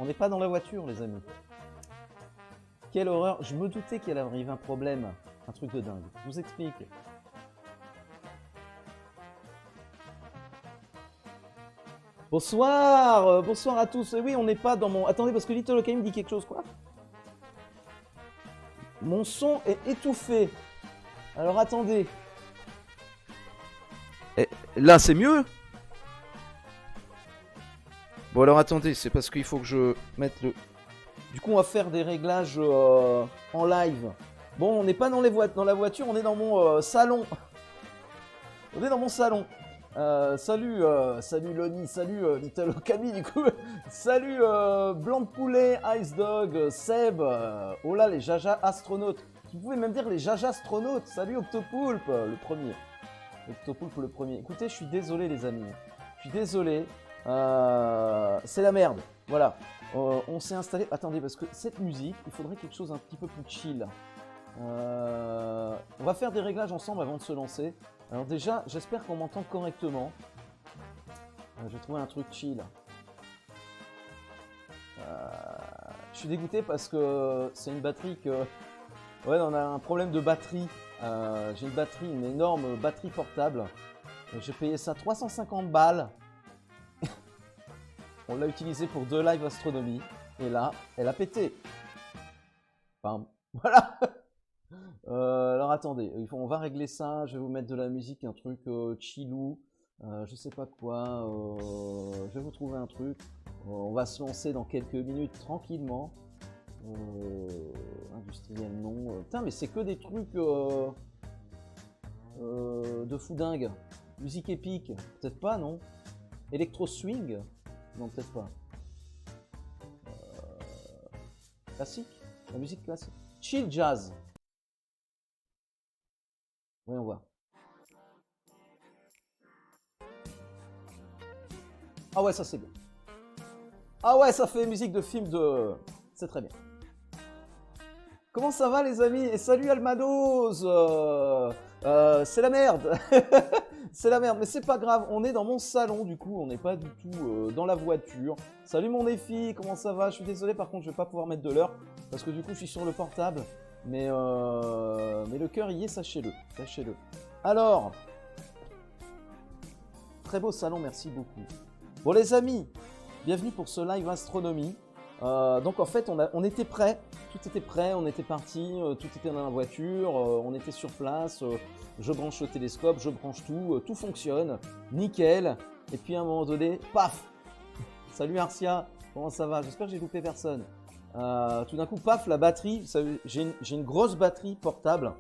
On n'est pas dans la voiture, les amis. Quelle horreur. Je me doutais qu'il allait arriver un problème. Un truc de dingue. Je vous explique. Bonsoir, bonsoir à tous. Et oui, on n'est pas dans mon... Attendez, parce que Little Okami me dit quelque chose, quoi. Mon son est étouffé. Alors attendez. Et là, c'est mieux? Bon, alors attendez, c'est parce qu'il faut que je mette le... Du coup, on va faire des réglages en live. Bon, on n'est pas dans la voiture, on est dans mon salon. On est dans mon salon. Salut Lonnie, salut Little Okami du coup. Salut Blanc de Poulet, Ice Dog, Seb. Oh là, les Jaja astronautes. Vous pouvez même dire les Jaja astronautes. Salut Octopoulpe, le premier. Octopoulpe le premier. Écoutez, je suis désolé les amis. Je suis désolé. C'est la merde. Voilà. On s'est installé. Attendez, parce que cette musique, il faudrait quelque chose un petit peu plus chill. On va faire des réglages ensemble avant de se lancer. Alors déjà, j'espère qu'on m'entend correctement. Je vais trouver un truc chill. Je suis dégoûté parce que c'est une batterie que... Ouais, on a un problème de batterie. J'ai une batterie, une énorme batterie portable. J'ai payé ça 350 balles. On l'a utilisé pour 2 live astronomie. Et là, elle a pété. Enfin, voilà. Alors attendez, on va régler ça. Je vais vous mettre de la musique, un truc chillou. Je sais pas quoi. Je vais vous trouver un truc. On va se lancer dans quelques minutes tranquillement. Industriel non. Putain, mais c'est que des trucs de fou dingue. Musique épique, peut-être pas, non? Electro swing? Non, peut-être pas. Classique? La musique classique. Chill jazz. Voyons voir. Ah ouais, ça c'est bien. Ah ouais, ça fait musique de film de... C'est très bien. Comment ça va les amis? Et salut Almados. C'est la merde. C'est la merde, mais c'est pas grave. On est dans mon salon du coup, on n'est pas du tout dans la voiture. Salut mon Effie, comment ça va? Je suis désolé, par contre je vais pas pouvoir mettre de l'heure parce que du coup je suis sur le portable. Mais le cœur y est, sachez-le. Sachez-le. Alors, très beau salon, merci beaucoup. Bon les amis, bienvenue pour ce live astronomie. Donc en fait on était prêts, tout était prêt, on était parti, tout était dans la voiture, on était sur place, je branche le télescope, je branche tout, tout fonctionne, nickel. Et puis à un moment donné, paf. Salut Arcia, comment ça va? J'espère que j'ai loupé personne. Tout d'un coup, paf, la batterie, j'ai une grosse batterie portable.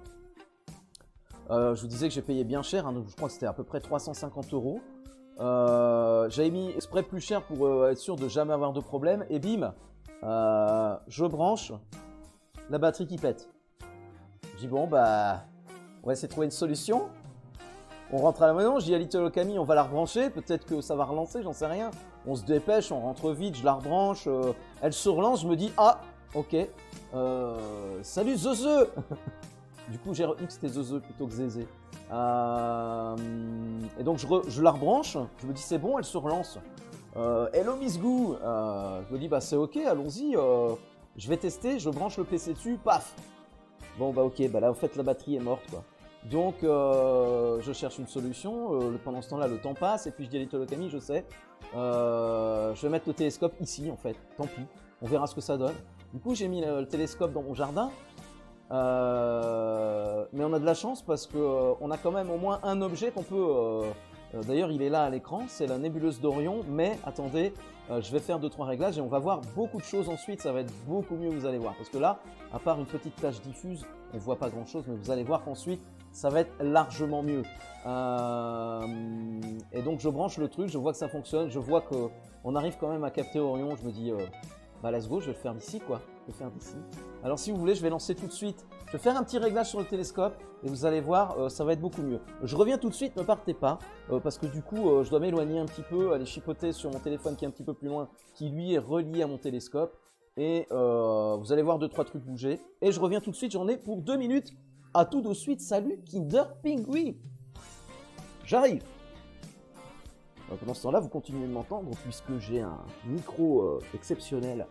Je vous disais que j'ai payé bien cher, hein, donc je crois que c'était à peu près 350 €. J'avais mis exprès plus cher pour être sûr de jamais avoir de problème. Et bim, je branche, la batterie qui pète. Je dis bon bah, on va essayer de trouver une solution. On rentre à la maison, je dis à Little Okami, on va la rebrancher, peut-être que ça va relancer, j'en sais rien. On se dépêche, on rentre vite, je la rebranche, elle se relance, je me dis ah, ok, salut Zeze. Du coup j'ai retenu que c'était Zeze plutôt que Zézé. Et donc je la rebranche, je me dis c'est bon, elle se relance. Hello Miss Goo, je me dis bah c'est ok, allons-y, je vais tester, je branche le PC dessus, paf. Bon bah ok, bah là en fait la batterie est morte quoi. Donc je cherche une solution, pendant ce temps là le temps passe et puis je dis à Little Okami, je sais, je vais mettre le télescope ici en fait, tant pis, on verra ce que ça donne. Du coup j'ai mis le télescope dans mon jardin. Mais on a de la chance parce qu'on a quand même au moins un objet qu'on peut... D'ailleurs, il est là à l'écran, c'est la nébuleuse d'Orion. Mais attendez, je vais faire 2-3 réglages et on va voir beaucoup de choses ensuite. Ça va être beaucoup mieux, vous allez voir. Parce que là, à part une petite tache diffuse, on ne voit pas grand-chose. Mais vous allez voir qu'ensuite, ça va être largement mieux. Et donc, je branche le truc, je vois que ça fonctionne. Je vois qu'on arrive quand même à capter Orion. Je me dis... bah let's go, je vais le faire d'ici quoi. Je vais le faire d'ici. Alors si vous voulez, je vais lancer tout de suite. Je vais faire un petit réglage sur le télescope et vous allez voir, ça va être beaucoup mieux. Je reviens tout de suite, ne partez pas, parce que du coup, je dois m'éloigner un petit peu, aller chipoter sur mon téléphone qui est un petit peu plus loin, qui lui est relié à mon télescope. Et vous allez voir 2-3 trucs bouger. Et je reviens tout de suite, j'en ai pour 2 minutes. À tout de suite, salut Kinder Pingui. J'arrive. Pendant ce temps-là, vous continuez de m'entendre puisque j'ai un micro exceptionnel.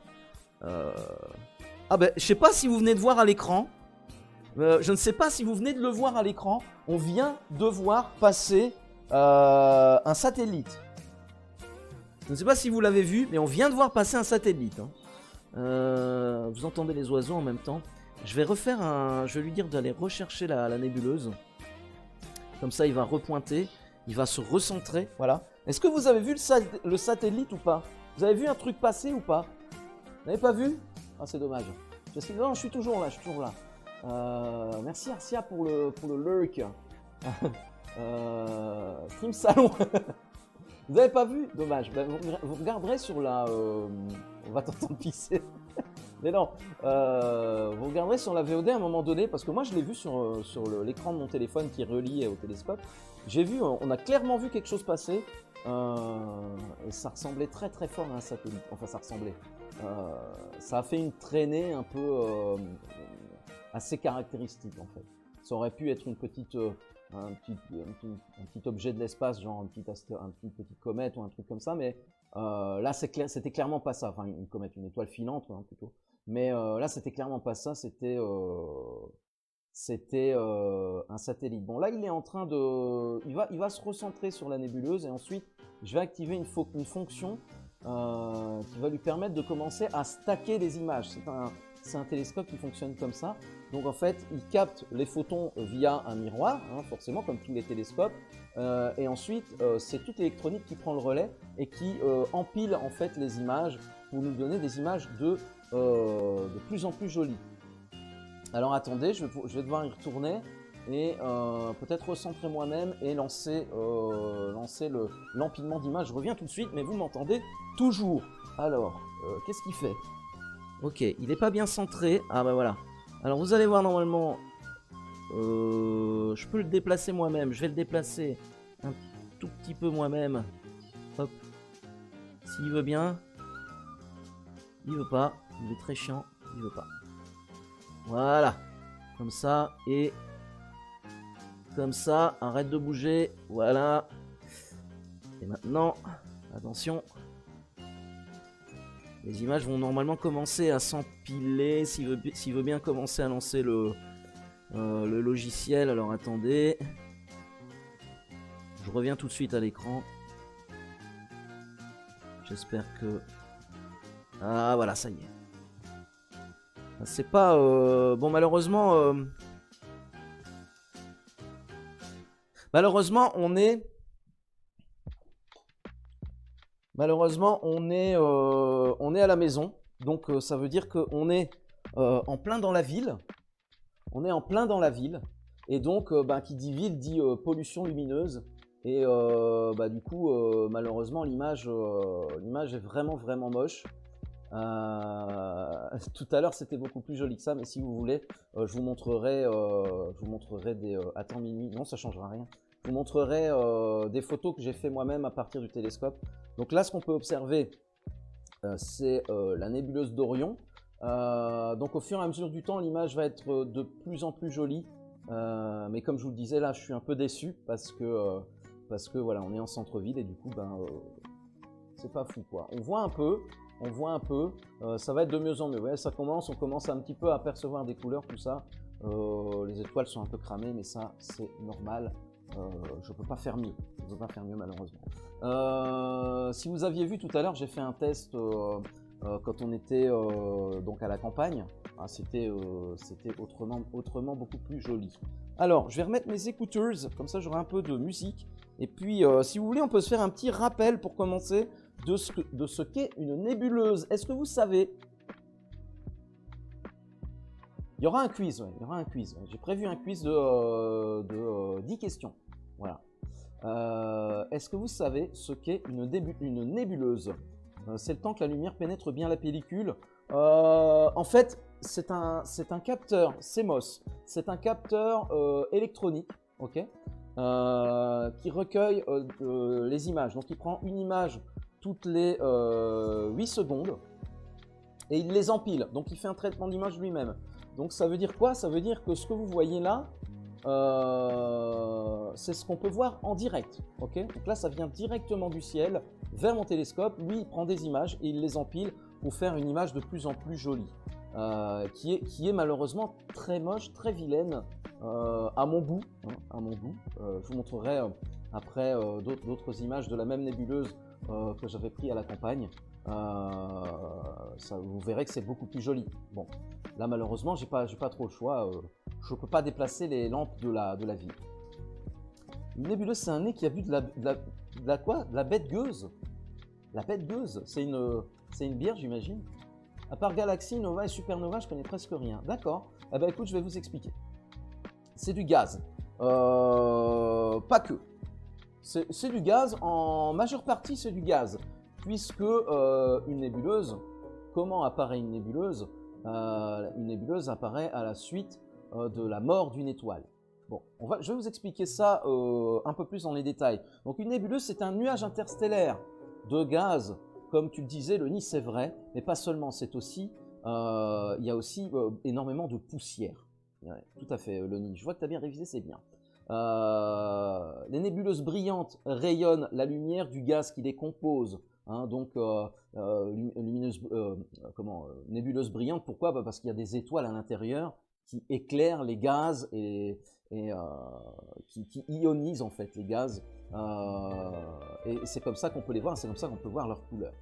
Ah ben, je sais pas si vous venez de voir à l'écran. Je ne sais pas si vous venez de le voir à l'écran. On vient de voir passer un satellite. Je ne sais pas si vous l'avez vu, mais on vient de voir passer un satellite. Vous entendez les oiseaux en même temps. Je vais refaire un... Je vais lui dire d'aller rechercher la nébuleuse. Comme ça, il va repointer. Il va se recentrer. Voilà. Est-ce que vous avez vu le satellite ou pas? Vous avez vu un truc passer ou pas? Vous n'avez pas vu? Ah, c'est dommage. Non, je suis toujours là. Merci Arcia pour le lurk. Stream Salon. Vous n'avez pas vu? Dommage. Ben, vous regarderez sur la... On va t'entendre pisser. Mais non. Vous regarderez sur la VOD à un moment donné, parce que moi je l'ai vu sur l'écran de mon téléphone qui est relié au télescope. J'ai vu, on a clairement vu quelque chose passer. Et ça ressemblait très très fort à un satellite. Enfin, ça ressemblait. Ça a fait une traînée un peu assez caractéristique en fait. Ça aurait pu être une petite... un petit objet de l'espace, genre une petite comète ou un truc comme ça, mais là c'était clairement pas ça, enfin une comète, une étoile filante hein, plutôt, mais là c'était clairement pas ça, c'était un satellite. Bon là il est en train de, il va se recentrer sur la nébuleuse et ensuite je vais activer une fonction qui va lui permettre de commencer à stacker les images. C'est un télescope qui fonctionne comme ça. Donc en fait, il capte les photons via un miroir, hein, forcément comme tous les télescopes. Et ensuite, c'est toute l'électronique qui prend le relais et qui empile en fait les images pour nous donner des images de plus en plus jolies. Alors attendez, je vais devoir y retourner et peut-être recentrer moi-même et lancer l'empilement d'images. Je reviens tout de suite, mais vous m'entendez toujours. Alors, qu'est-ce qu'il fait? Ok, il n'est pas bien centré. Ah bah voilà. Alors vous allez voir normalement, je peux le déplacer moi-même. Je vais le déplacer un tout petit peu moi-même. Hop. S'il veut bien. Il veut pas. Il est très chiant. Il veut pas. Voilà. Comme ça. Et comme ça. Arrête de bouger. Voilà. Et maintenant, attention. Les images vont normalement commencer à s'empiler. S'il veut bien commencer à lancer le logiciel. Alors attendez. Je reviens tout de suite à l'écran. J'espère que... Ah voilà, ça y est. C'est pas... Bon malheureusement... Malheureusement on est... Malheureusement, on est à la maison, donc ça veut dire qu'on est en plein dans la ville. On est en plein dans la ville, et donc qui dit ville dit pollution lumineuse. Et du coup, malheureusement, l'image est vraiment vraiment moche. Tout à l'heure, c'était beaucoup plus joli que ça, mais si vous voulez, je vous montrerai des. Attends minuit, non, ça changera rien. Je vous montrerai des photos que j'ai fait moi-même à partir du télescope. Donc là, ce qu'on peut observer, c'est la nébuleuse d'Orion. Donc au fur et à mesure du temps, l'image va être de plus en plus jolie. Mais comme je vous le disais, là, je suis un peu déçu parce que voilà, on est en centre-ville et du coup, c'est pas fou quoi. On voit un peu, ça va être de mieux en mieux. Ouais, on commence un petit peu à apercevoir des couleurs, tout ça. Les étoiles sont un peu cramées, mais ça, c'est normal. Je peux pas faire mieux. Malheureusement. Si vous aviez vu tout à l'heure, j'ai fait un test quand on était donc à la campagne. Ah, c'était autrement beaucoup plus joli. Alors, je vais remettre mes écouteurs, comme ça j'aurai un peu de musique. Et puis, si vous voulez, on peut se faire un petit rappel pour commencer de ce qu'est une nébuleuse. Est-ce que vous savez? Il y aura un quiz, ouais, il y aura un quiz. J'ai prévu un quiz de 10 questions. Voilà. Est-ce que vous savez ce qu'est une nébuleuse? C'est le temps que la lumière pénètre bien la pellicule. En fait, c'est un capteur CMOS. C'est un capteur électronique, ok, qui recueille les images. Donc, il prend une image toutes les 8 secondes et il les empile. Donc, il fait un traitement d'image lui-même. Donc ça veut dire quoi? Ça veut dire que ce que vous voyez là, c'est ce qu'on peut voir en direct. Okay, donc là, ça vient directement du ciel vers mon télescope. Lui, il prend des images et il les empile pour faire une image de plus en plus jolie, qui est malheureusement très moche, très vilaine, à mon goût. Hein, à mon goût. Je vous montrerai après d'autres images de la même nébuleuse que j'avais pris à la campagne. Vous verrez que c'est beaucoup plus joli. Bon, là malheureusement, j'ai pas trop le choix. Je ne peux pas déplacer les lampes de la ville. Une nébuleuse, c'est un nez qui a bu de la quoi? De la bête gueuse. La bête gueuse, c'est une bière, j'imagine. À part galaxie, nova et supernova, je connais presque rien. D'accord. Eh ben écoute, je vais vous expliquer. C'est du gaz. Pas que. C'est du gaz. En majeure partie, c'est du gaz. Puisque une nébuleuse, comment apparaît une nébuleuse? Une nébuleuse apparaît à la suite de la mort d'une étoile. Bon, je vais vous expliquer ça un peu plus dans les détails. Donc une nébuleuse, c'est un nuage interstellaire de gaz, comme tu le disais, le nid, c'est vrai, mais pas seulement, c'est aussi, il y a aussi énormément de poussière. Ouais, tout à fait, le nid. Je vois que tu as bien révisé, c'est bien. Les nébuleuses brillantes rayonnent la lumière du gaz qui les compose. Hein, donc, nébuleuse brillante, pourquoi? Parce qu'il y a des étoiles à l'intérieur qui éclairent les gaz et qui ionisent en fait les gaz. Et c'est comme ça qu'on peut les voir, c'est comme ça qu'on peut voir leur couleur.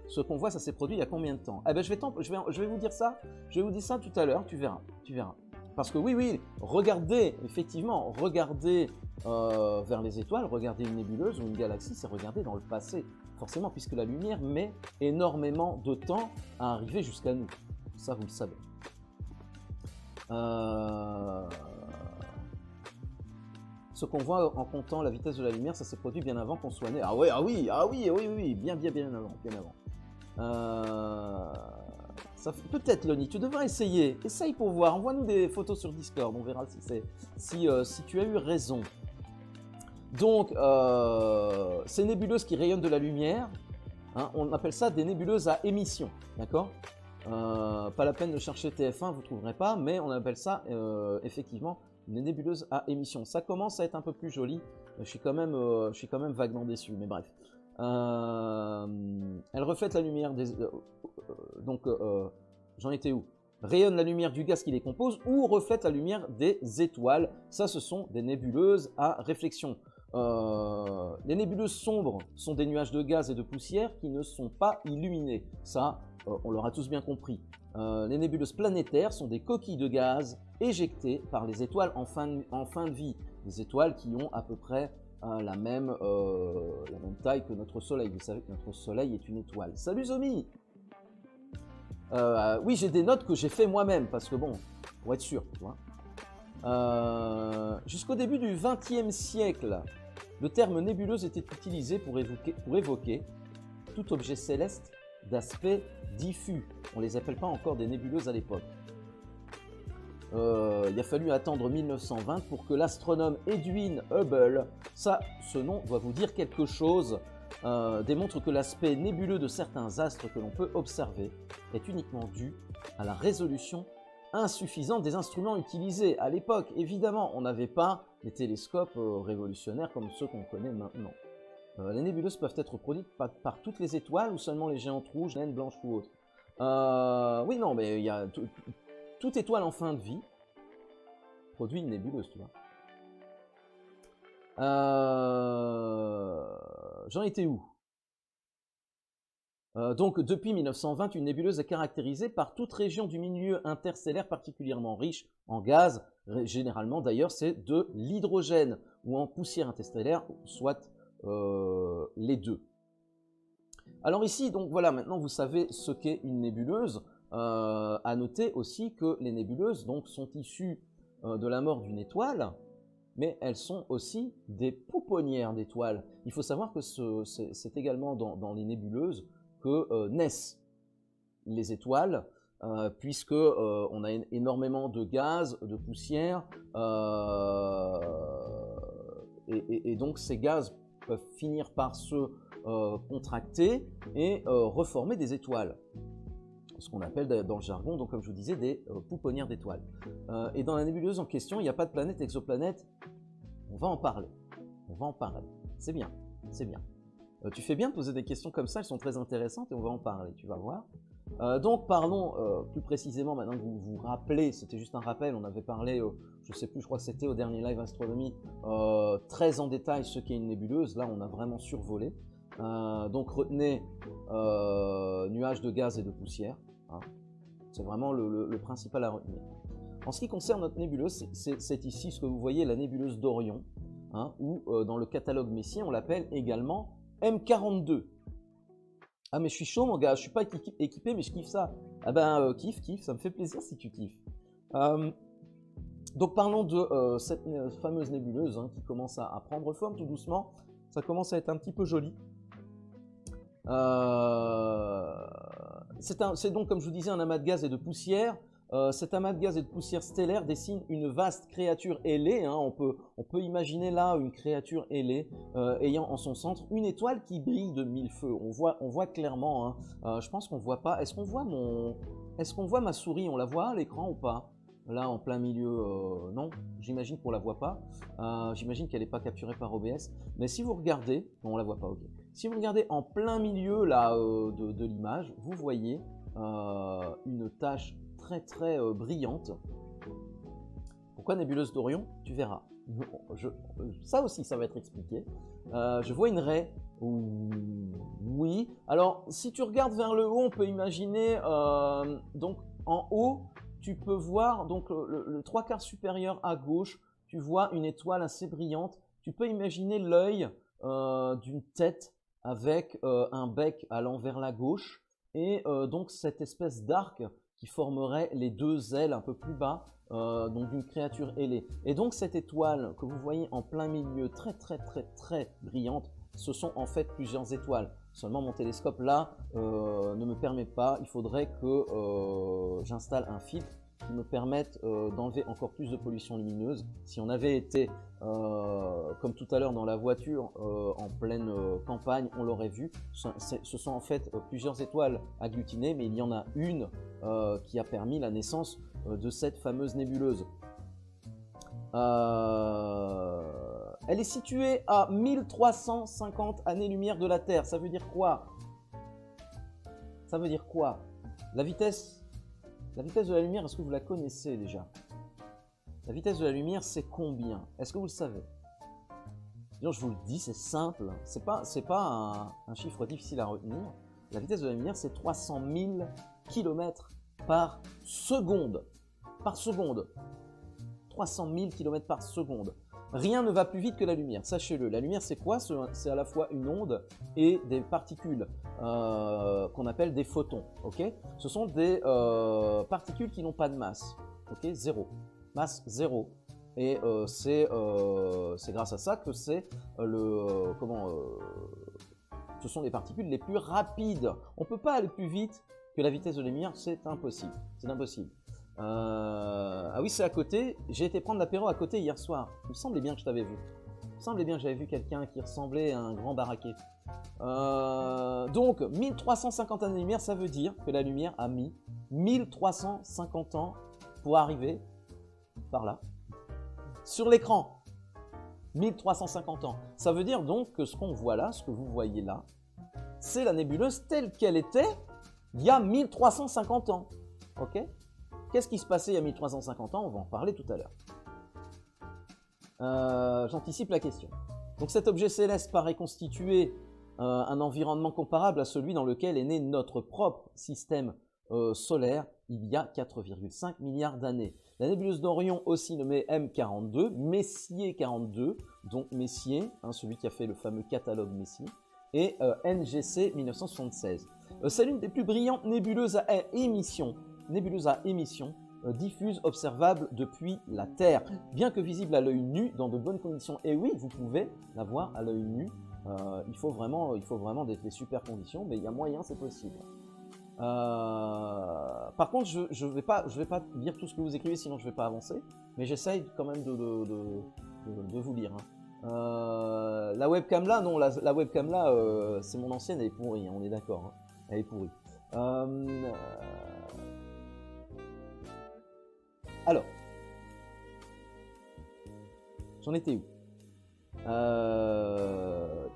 Ce qu'on voit, ça s'est produit il y a combien de temps? Eh ben, je vais vous dire ça. Je vais vous dire ça tout à l'heure. Tu verras. Tu verras. Parce que oui, regardez, effectivement, regardez vers les étoiles, regardez une nébuleuse ou une galaxie, c'est regarder dans le passé, forcément, puisque la lumière met énormément de temps à arriver jusqu'à nous. Ça, vous le savez. Ce qu'on voit en comptant la vitesse de la lumière, ça s'est produit bien avant qu'on soit né. Ah oui, bien avant. Peut-être, Loni, tu devrais essayer. Essaye pour voir. Envoie-nous des photos sur Discord. On verra si tu as eu raison. Donc, ces nébuleuses qui rayonnent de la lumière, hein, on appelle ça des nébuleuses à émission. D'accord? Pas la peine de chercher TF1, vous ne trouverez pas, mais on appelle ça effectivement une nébuleuse à émission. Ça commence à être un peu plus joli. Je suis quand même vaguement déçu, mais bref. Elle reflète la lumière des... j'en étais où? Rayonne la lumière du gaz qui les compose ou reflète la lumière des étoiles. Ça, ce sont des nébuleuses à réflexion. Les nébuleuses sombres sont des nuages de gaz et de poussière qui ne sont pas illuminés. Ça, on l'aura tous bien compris. Les nébuleuses planétaires sont des coquilles de gaz éjectées par les étoiles en fin de vie. Des étoiles qui ont à peu près la même taille que notre Soleil. Vous savez que notre Soleil est une étoile. Salut Zomi! Oui, j'ai des notes que j'ai fait moi-même, parce que bon, pour être sûr, tu vois. Jusqu'au début du XXe siècle, le terme nébuleuse était utilisé pour évoquer tout objet céleste d'aspect diffus. On ne les appelle pas encore des nébuleuses à l'époque. Il a fallu attendre 1920 pour que l'astronome Edwin Hubble, ce nom doit vous dire quelque chose, démontre que l'aspect nébuleux de certains astres que l'on peut observer est uniquement dû à la résolution insuffisante des instruments utilisés. À l'époque, évidemment, on n'avait pas les télescopes révolutionnaires comme ceux qu'on connaît maintenant. Les nébuleuses peuvent être produites par toutes les étoiles ou seulement les géantes rouges, naines, blanches ou autres. Oui, non, mais il y a toute étoile en fin de vie produit une nébuleuse, tu vois. J'en étais où? Donc, depuis 1920, une nébuleuse est caractérisée par toute région du milieu interstellaire particulièrement riche en gaz. Généralement, d'ailleurs, c'est de l'hydrogène ou en poussière interstellaire, soit les deux. Alors ici, donc voilà, maintenant vous savez ce qu'est une nébuleuse. À noter aussi que les nébuleuses donc, sont issues de la mort d'une étoile, mais elles sont aussi des pouponnières d'étoiles. Il faut savoir que c'est également dans les nébuleuses que naissent les étoiles, puisque on a énormément de gaz, de poussière, et donc ces gaz peuvent finir par se contracter et reformer des étoiles. ce qu'on appelle dans le jargon, donc comme je vous disais, des pouponnières d'étoiles. Et dans la nébuleuse en question, il n'y a pas de planète, exoplanète. On va en parler. On va en parler. C'est bien, c'est bien. Tu fais bien de poser des questions comme ça, elles sont très intéressantes et on va en parler, tu vas voir. Donc parlons plus précisément, maintenant que vous vous rappelez, c'était juste un rappel, on avait parlé, je sais plus, je crois que c'était au dernier live astronomie, très en détail ce qu'est une nébuleuse. Là on a vraiment survolé. Donc retenez nuages de gaz et de poussière, hein. C'est vraiment le principal à retenir. En ce qui concerne notre nébuleuse, c'est ici ce que vous voyez, la nébuleuse d'Orion, hein, ou dans le catalogue Messier, on l'appelle également M42. Ah mais je suis chaud mon gars, je suis pas équipé mais je kiffe ça. Ah ben kiffe, ça me fait plaisir si tu kiffes. Donc parlons de cette fameuse nébuleuse, hein, qui commence à prendre forme tout doucement. Ça commence à être un petit peu joli. C'est donc, comme je vous disais, un amas de gaz et de poussière. Cet amas de gaz et de poussière stellaire dessine une vaste créature ailée, hein. On peut imaginer là une créature ailée ayant en son centre une étoile qui brille de mille feux. On voit clairement, hein. Je pense qu'on ne voit pas. Est-ce qu'on voit ma souris? On la voit à l'écran ou pas? Là, en plein milieu, non, j'imagine qu'on ne la voit pas. J'imagine qu'elle n'est pas capturée par OBS. Mais si vous regardez, non, on ne la voit pas, ok. Si vous regardez en plein milieu là, de l'image, vous voyez une tache très brillante. Pourquoi nébuleuse d'Orion? Tu verras. Ça aussi, ça va être expliqué. Je vois une raie. Oui. Alors, si tu regardes vers le haut, on peut imaginer, donc en haut, tu peux voir donc le 3/4 supérieur à gauche, tu vois une étoile assez brillante. Tu peux imaginer l'œil d'une tête avec un bec allant vers la gauche et donc cette espèce d'arc qui formerait les deux ailes un peu plus bas, donc d'une créature ailée. Et donc cette étoile que vous voyez en plein milieu, très brillante, ce sont en fait plusieurs étoiles. Seulement mon télescope là ne me permet pas, il faudrait que j'installe un filtre qui me permette d'enlever encore plus de pollution lumineuse. Si on avait été, comme tout à l'heure dans la voiture, en pleine campagne, on l'aurait vu. Ce sont en fait plusieurs étoiles agglutinées, mais il y en a une qui a permis la naissance de cette fameuse nébuleuse. Elle est située à 1350 années-lumière de la Terre. Ça veut dire quoi? Ça veut dire quoi? La vitesse de la lumière, est-ce que vous la connaissez déjà? La vitesse de la lumière, c'est combien? Est-ce que vous le savez? Sinon, je vous le dis, c'est simple. C'est pas un chiffre difficile à retenir. La vitesse de la lumière, c'est 300 000 km par seconde. Par seconde. 300 000 km par seconde. Rien ne va plus vite que la lumière, sachez-le. La lumière, c'est quoi? C'est à la fois une onde et des particules qu'on appelle des photons. Okay, ce sont des particules qui n'ont pas de masse. Okay, zéro. Masse zéro. Et c'est grâce à ça que c'est ce sont les particules les plus rapides. On ne peut pas aller plus vite que la vitesse de la lumière, c'est impossible. C'est impossible. Ah oui, c'est à côté. J'ai été prendre l'apéro à côté hier soir. Il me semblait bien que je t'avais vu. Il me semblait bien que j'avais vu quelqu'un qui ressemblait à un grand baraquet. Donc, 1350 années-lumière, ça veut dire que la lumière a mis 1350 ans pour arriver par là, sur l'écran. 1350 ans. Ça veut dire donc que ce qu'on voit là, ce que vous voyez là, c'est la nébuleuse telle qu'elle était il y a 1350 ans. Ok? Qu'est-ce qui se passait il y a 1350 ans? On va en parler tout à l'heure. J'anticipe la question. Donc cet objet céleste paraît constituer un environnement comparable à celui dans lequel est né notre propre système solaire il y a 4,5 milliards d'années. La nébuleuse d'Orion, aussi nommée M42, Messier 42, donc Messier, hein, celui qui a fait le fameux catalogue Messier, et NGC 1976. C'est l'une des plus brillantes nébuleuses à émission diffuse, observable depuis la Terre, bien que visible à l'œil nu dans de bonnes conditions. Et oui, vous pouvez la voir à l'œil nu. Il faut vraiment des super conditions, mais il y a moyen, c'est possible. Par contre, je vais pas lire tout ce que vous écrivez, sinon je vais pas avancer. Mais j'essaye quand même de vous lire. Hein. La webcam là, non, la webcam là, c'est mon ancienne, elle est pourrie. Hein, on est d'accord. Hein, elle est pourrie. Euh, alors, j'en étais où?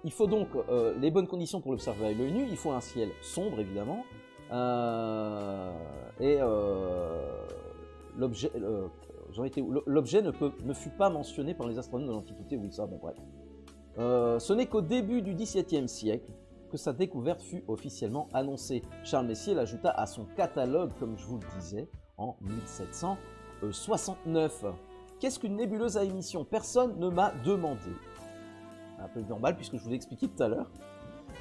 Il faut donc les bonnes conditions pour l'observer à l'œil nu. Il faut un ciel sombre, évidemment. L'objet, l'objet ne fut pas mentionné par les astronomes de l'Antiquité. Oui, ça, bon, bref. Ce n'est qu'au début du XVIIe siècle que sa découverte fut officiellement annoncée. Charles Messier l'ajouta à son catalogue, comme je vous le disais, en 1769. Qu'est-ce qu'une nébuleuse à émission? Personne ne m'a demandé. Un peu normal puisque je vous l'ai expliqué tout à l'heure.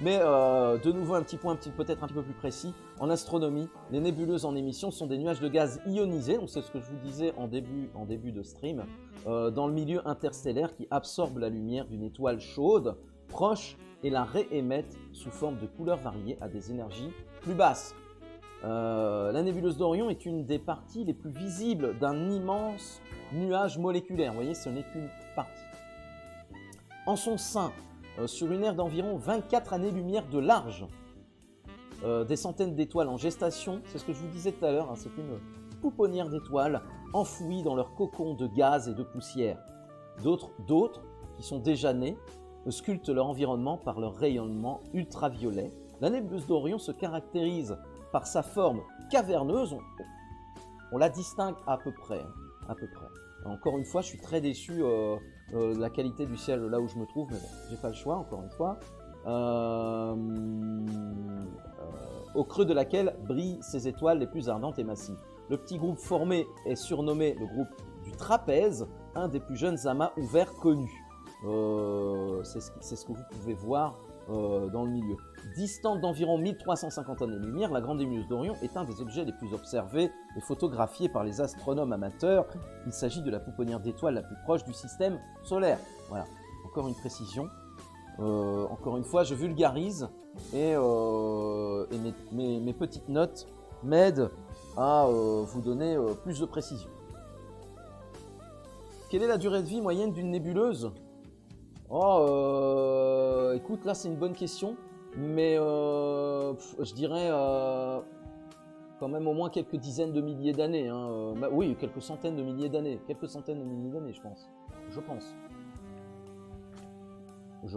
Mais de nouveau un petit point peut-être un petit peu plus précis. En astronomie, les nébuleuses en émission sont des nuages de gaz ionisés, donc c'est ce que je vous disais en début de stream, dans le milieu interstellaire qui absorbent la lumière d'une étoile chaude, proche, et la réémettent sous forme de couleurs variées à des énergies plus basses. La nébuleuse d'Orion est une des parties les plus visibles d'un immense nuage moléculaire. Vous voyez, ce n'est qu'une partie. En son sein, sur une aire d'environ 24 années-lumière de large, des centaines d'étoiles en gestation, c'est ce que je vous disais tout à l'heure, hein, c'est une pouponnière d'étoiles enfouies dans leur cocon de gaz et de poussière. D'autres, qui sont déjà nées, sculptent leur environnement par leur rayonnement ultraviolet. La nébuleuse d'Orion se caractérise par sa forme caverneuse, on la distingue à peu près. À peu près. Encore une fois, je suis très déçu de la qualité du ciel là où je me trouve, mais bon, j'ai pas le choix, encore une fois. Au creux de laquelle brillent ces étoiles les plus ardentes et massives. Le petit groupe formé est surnommé le groupe du trapèze, un des plus jeunes amas ouverts connus. C'est ce que vous pouvez voir dans le milieu. Distante d'environ 1350 années-lumière, la grande nébuleuse d'Orion est un des objets les plus observés et photographiés par les astronomes amateurs. Il s'agit de la pouponnière d'étoiles la plus proche du système solaire. Voilà, encore une précision. Encore une fois, je vulgarise et mes petites notes m'aident à vous donner plus de précision. Quelle est la durée de vie moyenne d'une nébuleuse? Écoute, là c'est une bonne question, mais je dirais quand même au moins quelques dizaines de milliers d'années. Hein. Oui, quelques centaines de milliers d'années. Quelques centaines de milliers d'années, je pense. Je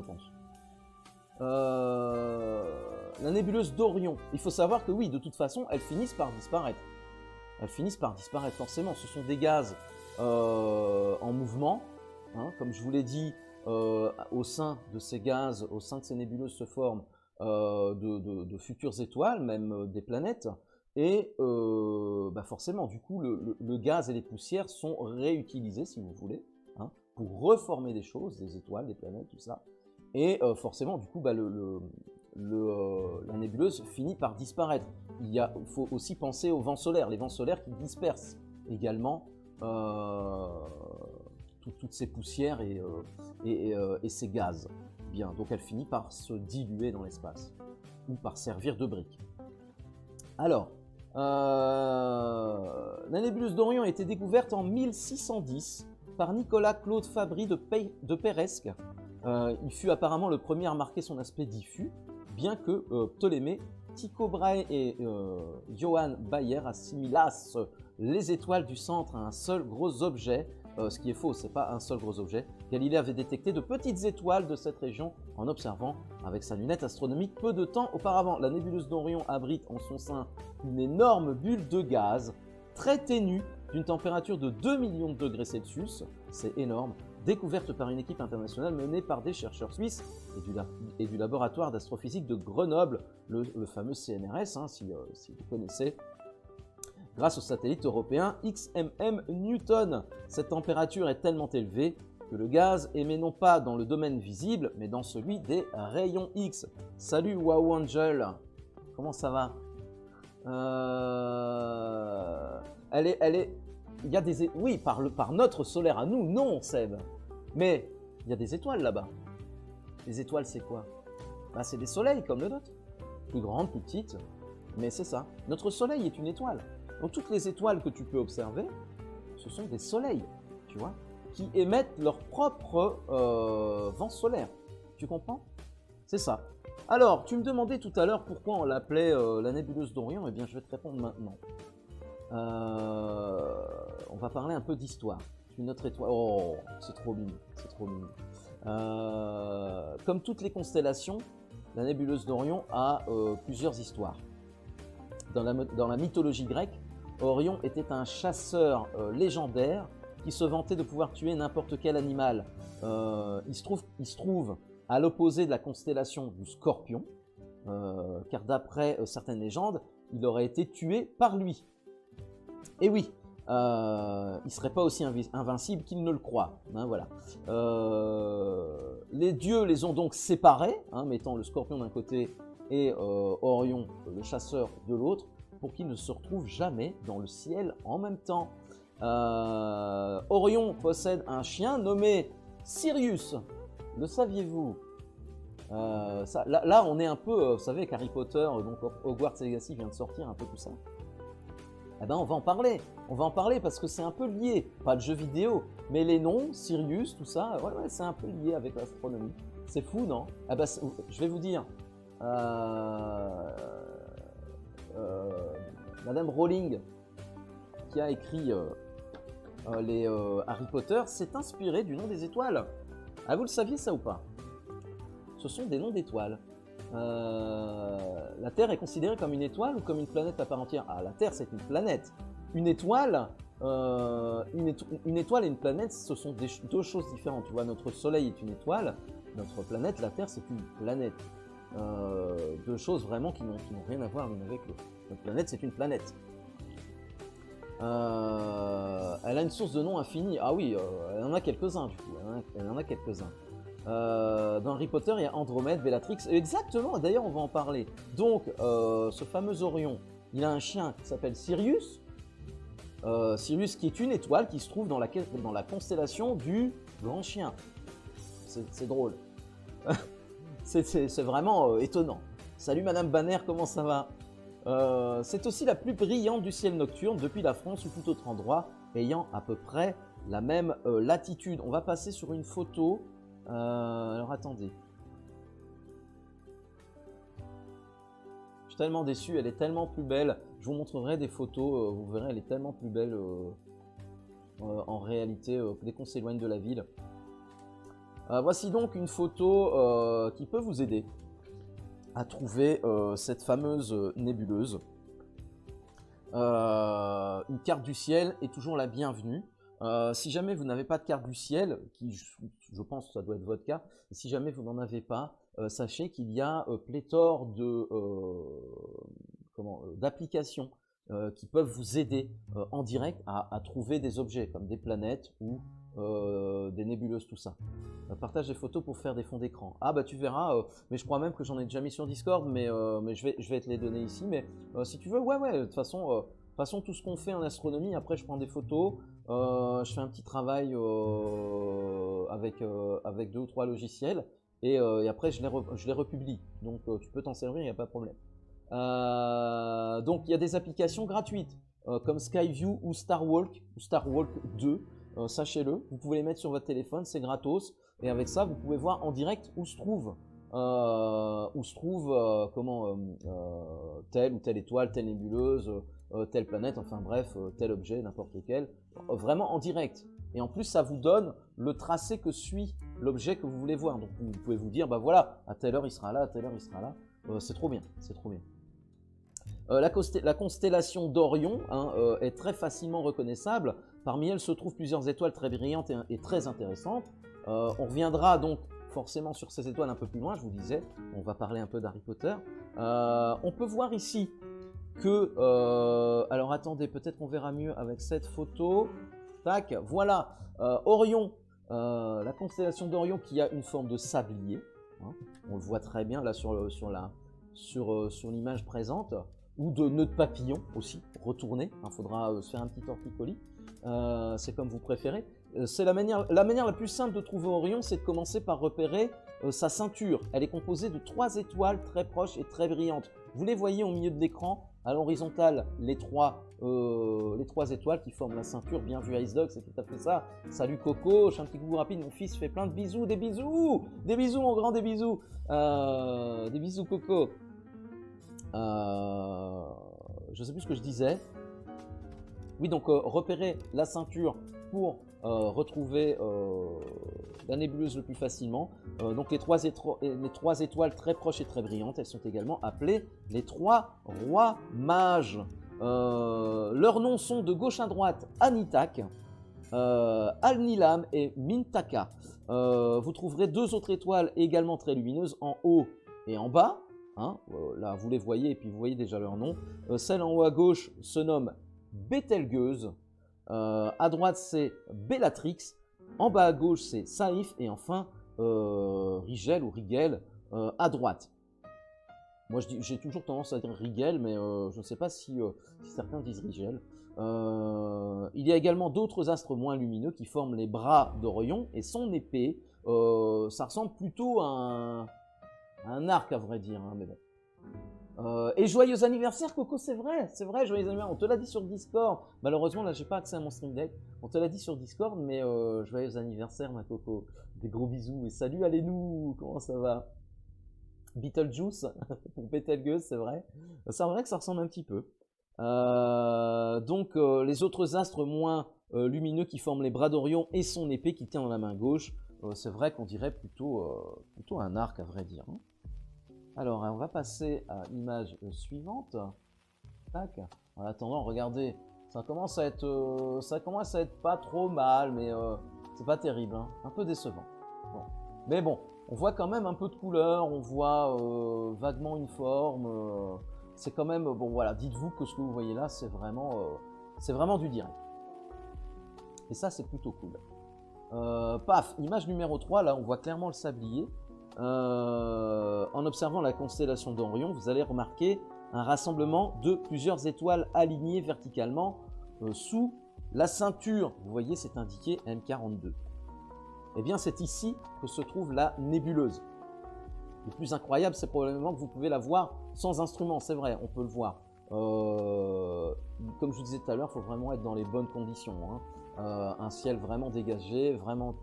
pense. La nébuleuse d'Orion. Il faut savoir que oui, de toute façon, elles finissent par disparaître. Forcément. Ce sont des gaz en mouvement. Hein, comme je vous l'ai dit, au sein de ces gaz, au sein de ces nébuleuses se forment de futures étoiles, même des planètes. Et forcément, du coup, le gaz et les poussières sont réutilisés, si vous voulez, hein, pour reformer des choses, des étoiles, des planètes, tout ça. Et forcément, du coup, la nébuleuse finit par disparaître. Il faut aussi penser aux vents solaires, les vents solaires qui dispersent également toutes ces poussières et ces gaz. Bien, donc elle finit par se diluer dans l'espace, ou par servir de brique. Alors, la nébuleuse d'Orion a été découverte en 1610 par Nicolas-Claude Fabry de Peiresc. Il fut apparemment le premier à marquer son aspect diffus, bien que Ptolémée, Tycho Brahe et Johann Bayer assimilassent les étoiles du centre à un seul gros objet. Ce qui est faux, c'est pas un seul gros objet. Galilée avait détecté de petites étoiles de cette région en observant avec sa lunette astronomique peu de temps auparavant. La nébuleuse d'Orion abrite en son sein une énorme bulle de gaz très ténue d'une température de 2 millions de degrés Celsius, c'est énorme, découverte par une équipe internationale menée par des chercheurs suisses et du laboratoire d'astrophysique de Grenoble, le fameux CNRS, hein, si vous connaissez. Grâce au satellite européen XMM Newton, cette température est tellement élevée que le gaz émet non pas dans le domaine visible, mais dans celui des rayons X. Salut Wow Angel, comment ça va? Il y a des... Oui, par notre solaire à nous, non Seb. Mais il y a des étoiles là-bas. Les étoiles, c'est quoi? C'est des soleils comme le nôtre. Plus grandes, plus petites, mais c'est ça. Notre soleil est une étoile. Donc toutes les étoiles que tu peux observer, ce sont des soleils, tu vois, qui émettent leur propre vent solaire. Tu comprends? C'est ça. Alors, tu me demandais tout à l'heure pourquoi on l'appelait la nébuleuse d'Orion. Eh bien, je vais te répondre maintenant. On va parler un peu d'histoire. Une autre étoile. Oh, c'est trop mignon. C'est trop mignon. Comme toutes les constellations, la nébuleuse d'Orion a plusieurs histoires. Dans la mythologie grecque, Orion était un chasseur légendaire qui se vantait de pouvoir tuer n'importe quel animal. Il se trouve à l'opposé de la constellation du Scorpion, car d'après certaines légendes, il aurait été tué par lui. Et oui, il ne serait pas aussi invincible qu'il ne le croit. Hein, voilà. Les dieux les ont donc séparés, hein, mettant le Scorpion d'un côté et Orion, le chasseur, de l'autre, pour qu'ils ne se retrouvent jamais dans le ciel en même temps. Orion possède un chien nommé Sirius. Le saviez-vous? Là, on est un peu, vous savez, qu'Harry Potter, donc Hogwarts Legacy vient de sortir, un peu tout ça. Eh ben, on va en parler. On va en parler parce que c'est un peu lié. Pas le jeu vidéo, mais les noms, Sirius, tout ça, ouais, c'est un peu lié avec l'astronomie. C'est fou, non? Ah ben, je vais vous dire. Madame Rowling, qui a écrit les Harry Potter, s'est inspirée du nom des étoiles. Ah, vous le saviez ça ou pas? Ce sont des noms d'étoiles. La Terre est considérée comme une étoile ou comme une planète à part entière? Ah, la Terre, c'est une planète. Une étoile et une planète, ce sont deux choses différentes. Tu vois, notre Soleil est une étoile, notre planète, la Terre, c'est une planète. Deux choses vraiment qui n'ont rien à voir l'une avec l'autre. Notre planète, c'est une planète. Elle a une source de noms infinie. Ah oui, elle en a quelques-uns du coup. Elle en a quelques-uns. Dans Harry Potter, il y a Andromède, Bellatrix. Exactement, d'ailleurs, on va en parler. Donc, ce fameux Orion, il a un chien qui s'appelle Sirius. Sirius qui est une étoile qui se trouve dans la constellation du Grand Chien. C'est drôle. C'est vraiment étonnant. Salut Madame Banner, comment ça va? C'est aussi la plus brillante du ciel nocturne depuis la France ou tout autre endroit ayant à peu près la même latitude. On va passer sur une photo. Alors attendez. Je suis tellement déçu, elle est tellement plus belle. Je vous montrerai des photos, vous verrez, elle est tellement plus belle en réalité dès qu'on s'éloigne de la ville. Voici donc une photo qui peut vous aider à trouver cette fameuse nébuleuse. Une carte du ciel est toujours la bienvenue. Si jamais vous n'avez pas de carte du ciel, qui je pense que ça doit être votre cas, si jamais vous n'en avez pas, sachez qu'il y a pléthore d'applications qui peuvent vous aider en direct à trouver des objets comme des planètes ou des nébuleuses, tout ça. Partage des photos pour faire des fonds d'écran. Ah bah tu verras, mais je crois même que j'en ai déjà mis sur Discord, mais je vais te les donner ici. Mais si tu veux, ouais, de toute façon, tout ce qu'on fait en astronomie, après je prends des photos, je fais un petit travail avec 2 ou 3 logiciels, et après je les republie. Donc tu peux t'en servir, il n'y a pas de problème. Donc il y a des applications gratuites, comme Skyview ou Starwalk 2. Sachez-le, vous pouvez les mettre sur votre téléphone, c'est gratos, et avec ça vous pouvez voir en direct où se trouve telle ou telle étoile, telle nébuleuse, telle planète, enfin bref, tel objet, n'importe lequel, vraiment en direct. Et en plus ça vous donne le tracé que suit l'objet que vous voulez voir. Donc vous pouvez vous dire, bah voilà, à telle heure il sera là, à telle heure il sera là. C'est trop bien, c'est trop bien. La constellation d'Orion est très facilement reconnaissable. Parmi elles se trouvent plusieurs étoiles très brillantes et très intéressantes. On reviendra donc forcément sur ces étoiles un peu plus loin, je vous disais. On va parler un peu d'Harry Potter. On peut voir ici que... alors attendez, peut-être qu'on verra mieux avec cette photo. Tac, voilà. Orion, la constellation d'Orion qui a une forme de sablier. Hein, on le voit très bien là sur l'image présente. Ou de nœud de papillon aussi, retourné. Il faudra se faire un petit torticolis. C'est comme vous préférez. C'est la manière la plus simple de trouver Orion, c'est de commencer par repérer sa ceinture. Elle est composée de 3 étoiles très proches et très brillantes. Vous les voyez au milieu de l'écran À l'horizontale, les trois étoiles qui forment la ceinture. Bien vu Ice Dog, c'est tout à fait ça. Salut Coco, je fais un petit coucou rapide, mon fils fait plein de bisous, des bisous mon grand, des bisous Coco. Je sais plus ce que je disais. Oui, donc repérer la ceinture pour retrouver la nébuleuse le plus facilement. Donc les trois étoiles très proches et très brillantes, elles sont également appelées les trois rois mages. Leurs noms sont de gauche à droite Anitak, Al-Nilam et Mintaka. Vous trouverez deux autres étoiles également très lumineuses en haut et en bas. Hein, là, vous les voyez et puis vous voyez déjà leur nom. Celle en haut à gauche se nomme Bételgeuse. À droite, c'est Bellatrix. En bas à gauche, c'est Saïf. Et enfin, Rigel ou Rigel à droite. Moi, j'ai toujours tendance à dire Rigel, mais je ne sais pas si certains disent Rigel. Il y a également d'autres astres moins lumineux qui forment les bras d'Orion et son épée. Ça ressemble plutôt à un arc, à vrai dire, hein, mais bon. Et joyeux anniversaire Coco, c'est vrai, joyeux anniversaire, on te l'a dit sur Discord, malheureusement là j'ai pas accès à mon stream deck, on te l'a dit sur Discord, mais joyeux anniversaire ma Coco, des gros bisous, et salut allez-nous, comment ça va? Beetlejuice, pour Betelgeuse, c'est vrai que ça ressemble un petit peu. Donc les autres astres moins lumineux qui forment les bras d'Orion et son épée qui tient dans la main gauche, c'est vrai qu'on dirait plutôt un arc à vrai dire, hein. Alors, on va passer à l'image suivante. Tac. En attendant, regardez, ça commence à être pas trop mal, mais c'est pas terrible, hein. Un peu décevant. Bon. Mais bon, on voit quand même un peu de couleur, on voit vaguement une forme. C'est quand même, bon voilà, dites-vous que ce que vous voyez là, c'est vraiment du direct. Et ça, c'est plutôt cool. Paf, image numéro 3, là, on voit clairement le sablier. En observant la constellation d'Orion, vous allez remarquer un rassemblement de plusieurs étoiles alignées verticalement sous la ceinture. Vous voyez, c'est indiqué M42. Eh bien, c'est ici que se trouve la nébuleuse. Le plus incroyable, c'est probablement que vous pouvez la voir sans instrument. C'est vrai, on peut le voir. Comme je vous disais tout à l'heure, il faut vraiment être dans les bonnes conditions, hein. Un ciel vraiment dégagé, vraiment,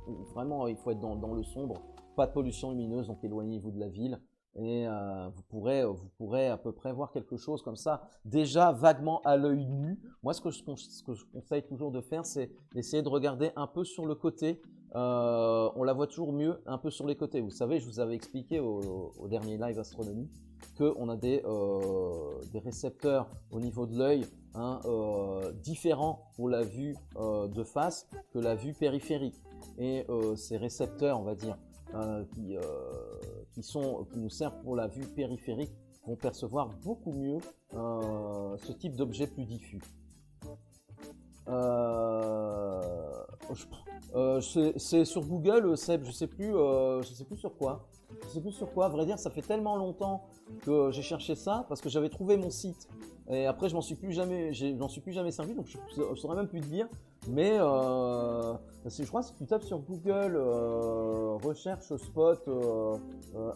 il faut être dans le sombre. Pas de pollution lumineuse, donc éloignez-vous de la ville et vous pourrez à peu près voir quelque chose comme ça, déjà vaguement à l'œil nu. Moi, ce que je conseille toujours de faire, c'est d'essayer de regarder un peu sur le côté. On la voit toujours mieux un peu sur les côtés. Vous savez, je vous avais expliqué au dernier live astronomie qu'on a des récepteurs au niveau de l'œil, hein, différents pour la vue de face que la vue périphérique. Et ces récepteurs, on va dire, qui nous servent pour la vue périphérique vont percevoir beaucoup mieux ce type d'objet plus diffus. C'est sur Google, Seb, je sais plus sur quoi. Je sais plus sur quoi. À vrai dire, ça fait tellement longtemps que j'ai cherché ça parce que j'avais trouvé mon site et après je m'en suis plus jamais servi, donc je saurais même plus te dire. Mais je crois que si tu tapes sur Google recherche spot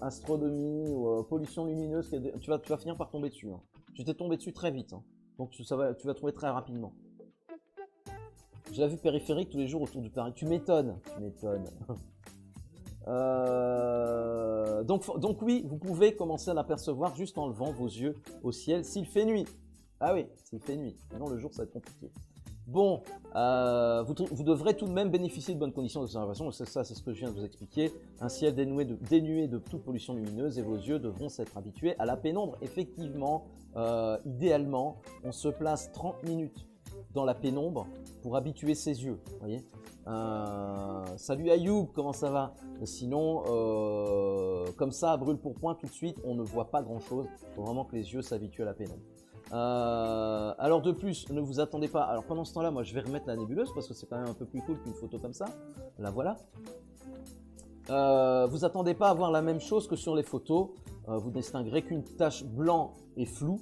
astronomie ou pollution lumineuse, tu vas finir par tomber dessus, hein. Tu t'es tombé dessus très vite, hein. Donc tu vas trouver très rapidement. J'ai la vue périphérique tous les jours autour du Paris. Tu m'étonnes. Donc oui, vous pouvez commencer à l'apercevoir juste en levant vos yeux au ciel s'il fait nuit. Ah oui, s'il fait nuit. Sinon le jour ça va être compliqué. Bon, vous devrez tout de même bénéficier de bonnes conditions d'observation. Ça, c'est ce que je viens de vous expliquer. Un ciel dénué de toute pollution lumineuse et vos yeux devront s'être habitués à la pénombre. Effectivement, idéalement, on se place 30 minutes dans la pénombre pour habituer ses yeux. Voyez. Salut Ayoub, comment ça va? Sinon, comme ça, à brûle pour point, tout de suite, on ne voit pas grand-chose. Il faut vraiment que les yeux s'habituent à la pénombre. Alors de plus, ne vous attendez pas. Alors pendant ce temps-là, moi je vais remettre la nébuleuse parce que c'est quand même un peu plus cool qu'une photo comme ça. La voilà. Vous attendez pas à voir la même chose que sur les photos. Vous distinguerez qu'une tache blanc et floue.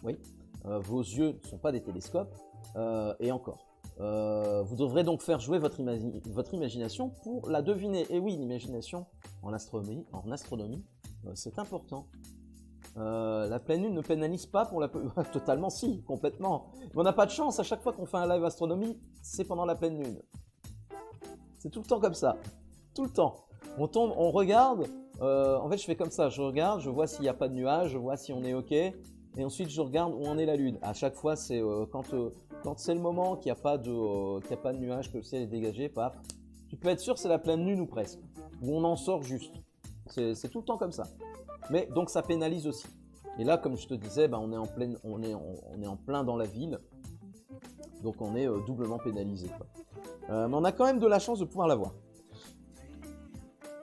Oui. Vos yeux ne sont pas des télescopes. Et encore. Vous devrez donc faire jouer votre imagination pour la deviner. Et oui, l'imagination en astronomie, c'est important. La pleine lune ne pénalise pas pour la... Totalement si, complètement. Mais on n'a pas de chance, à chaque fois qu'on fait un live astronomie, c'est pendant la pleine lune. C'est tout le temps comme ça. Tout le temps. On tombe, on regarde. En fait, je fais comme ça. Je regarde, je vois s'il n'y a pas de nuages, je vois si on est OK. Et ensuite, je regarde où en est la lune. À chaque fois, c'est quand c'est le moment qu'il n'y a pas de nuages, que le ciel est dégagé, paf. Tu peux être sûr, c'est la pleine lune ou presque. Où on en sort juste. C'est tout le temps comme ça. Mais donc, ça pénalise aussi. Et là, comme je te disais, on est en plein dans la ville. Donc, on est doublement pénalisé, quoi. Mais on a quand même de la chance de pouvoir la voir.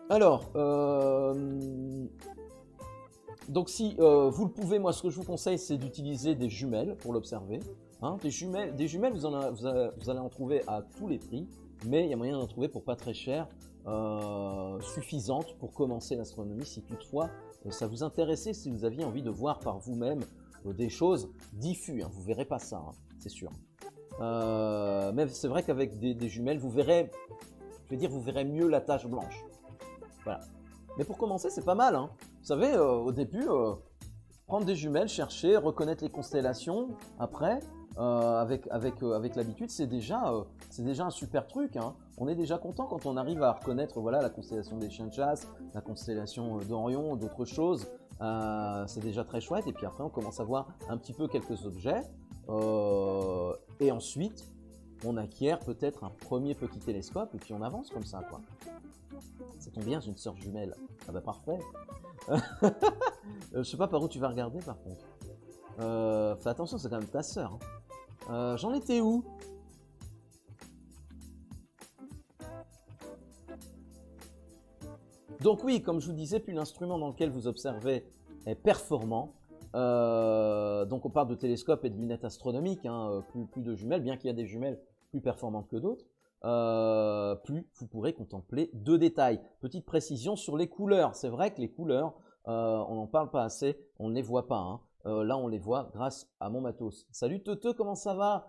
Alors, donc si vous le pouvez, moi ce que je vous conseille c'est d'utiliser des jumelles pour l'observer. Hein, des jumelles vous allez en trouver à tous les prix, mais il y a moyen d'en trouver pour pas très cher, suffisantes pour commencer l'astronomie si toutefois ça vous intéressait, si vous aviez envie de voir par vous-même des choses diffuses. Hein, vous verrez pas ça, hein, c'est sûr. Mais c'est vrai qu'avec des jumelles, vous verrez, je vais dire, vous verrez mieux la tache blanche. Voilà. Mais pour commencer, c'est pas mal. Hein. Vous savez, au début, prendre des jumelles, chercher, reconnaître les constellations. Après, avec l'habitude, c'est déjà un super truc. Hein. On est déjà content quand on arrive à reconnaître, voilà, la constellation des chiens de chasse, la constellation d'Orion, d'autres choses. C'est déjà très chouette. Et puis après, on commence à voir un petit peu quelques objets. Et ensuite, on acquiert peut-être un premier petit télescope et puis on avance comme ça, quoi. Ça tombe bien, j'ai une sœur jumelle. Ah bah parfait. Je sais pas par où tu vas regarder par contre. Fais attention, c'est quand même ta sœur. Hein. J'en étais où? Donc oui, comme je vous disais, plus l'instrument dans lequel vous observez est performant. Donc on parle de télescope et de lunettes astronomiques, hein, plus de jumelles, bien qu'il y a des jumelles plus performantes que d'autres. Plus vous pourrez contempler de détails. Petite précision sur les couleurs. C'est vrai que les couleurs, on n'en parle pas assez, on ne les voit pas. Hein. Là, on les voit grâce à mon matos. Salut Teuteux, comment ça va?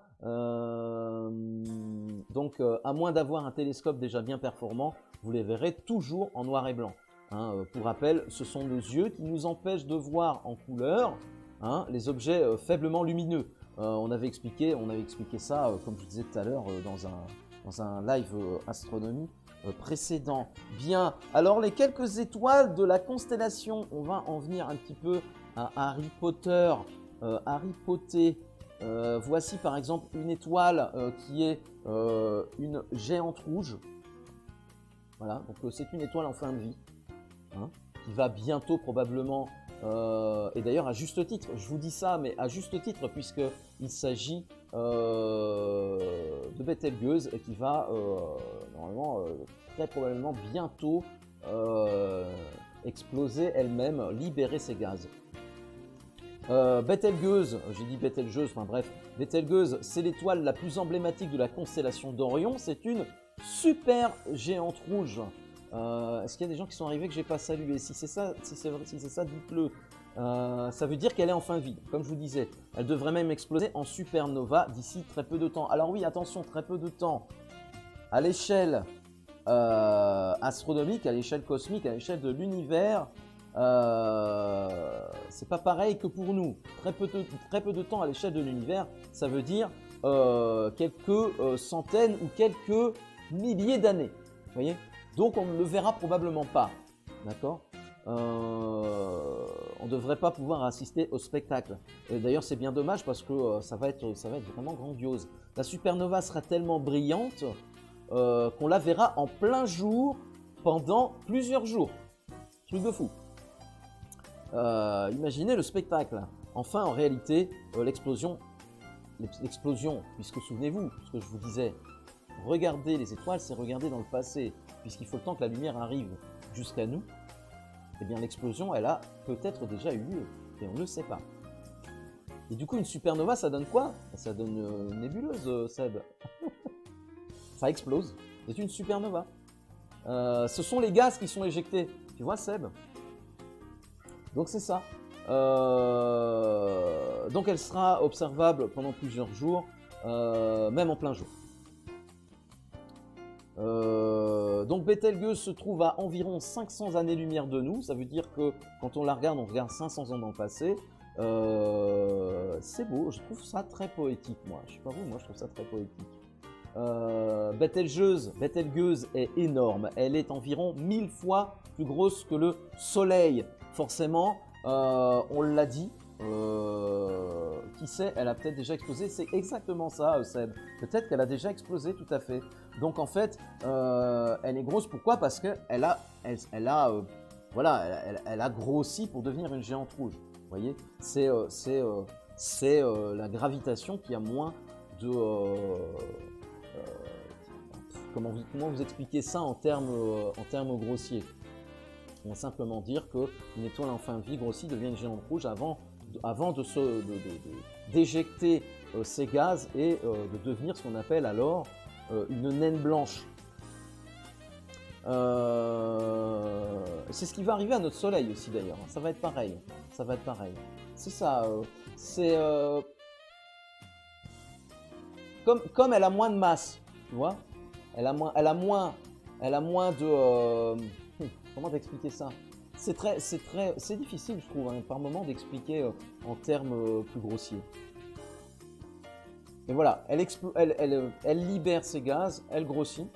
Donc, à moins d'avoir un télescope déjà bien performant, vous les verrez toujours en noir et blanc. Hein. Pour rappel, ce sont nos yeux qui nous empêchent de voir en couleur, hein, les objets faiblement lumineux. On avait expliqué ça, comme je disais tout à l'heure, dans un live astronomie précédent. Bien, alors les quelques étoiles de la constellation, on va en venir un petit peu à Harry Potter. Harry Potter, voici par exemple une étoile qui est une géante rouge. Voilà, donc c'est une étoile en fin de vie, hein, qui va bientôt probablement, et d'ailleurs à juste titre, je vous dis ça, mais à juste titre, puisqu'il s'agit de Betelgeuse et qui va normalement très probablement bientôt exploser elle-même, libérer ses gaz. Betelgeuse, j'ai dit Betelgeuse, enfin bref, Betelgeuse, c'est l'étoile la plus emblématique de la constellation d'Orion. C'est une super géante rouge. Est-ce qu'il y a des gens qui sont arrivés que j'ai pas salué? Si c'est ça, dites-le. Ça veut dire qu'elle est en fin de vie. Comme je vous disais, elle devrait même exploser en supernova d'ici très peu de temps. Alors oui, attention, très peu de temps. À l'échelle astronomique, à l'échelle cosmique, à l'échelle de l'univers, c'est pas pareil que pour nous. Très peu de temps à l'échelle de l'univers, ça veut dire quelques centaines ou quelques milliers d'années. Vous voyez? Donc on ne le verra probablement pas. D'accord? On ne devrait pas pouvoir assister au spectacle. D'ailleurs, c'est bien dommage parce que ça va être vraiment grandiose. La supernova sera tellement brillante qu'on la verra en plein jour pendant plusieurs jours. Truc de fou. Imaginez le spectacle. Enfin, en réalité, l'explosion, puisque souvenez-vous, ce que je vous disais, regarder les étoiles, c'est regarder dans le passé, puisqu'il faut le temps que la lumière arrive jusqu'à nous. Eh bien, l'explosion, elle a peut-être déjà eu lieu, et on ne le sait pas. Et du coup, une supernova, ça donne quoi? Ça donne une nébuleuse, Seb. Ça explose. C'est une supernova. Ce sont les gaz qui sont éjectés. Tu vois, Seb? Donc, c'est ça. Donc, elle sera observable pendant plusieurs jours, même en plein jour. Donc Betelgeuse se trouve à environ 500 années-lumière de nous. Ça veut dire que quand on regarde 500 ans dans le passé. C'est beau, je trouve ça très poétique, moi. Je sais pas vous, moi je trouve ça très poétique. Betelgeuse est énorme. Elle est environ 1000 fois plus grosse que le Soleil. Forcément, on l'a dit. Qui sait, elle a peut-être déjà explosé. C'est exactement ça, Seb. Peut-être qu'elle a déjà explosé, tout à fait. Donc en fait, elle est grosse. Pourquoi? Parce qu'elle a grossi pour devenir une géante rouge. Vous voyez, c'est la gravitation qui a moins de... comment vous expliquer ça en termes grossiers? On va simplement dire qu'une étoile en fin de vie grossit, devient une géante rouge avant d'éjecter ces gaz et de devenir ce qu'on appelle alors une naine blanche. C'est ce qui va arriver à notre Soleil aussi d'ailleurs. Ça va être pareil. C'est ça. Comme elle a moins de masse, tu vois. Elle a moins de. Comment t'expliquer ça? C'est difficile, je trouve, hein, par moment d'expliquer en termes plus grossiers. Et voilà, elle libère ses gaz, elle grossit,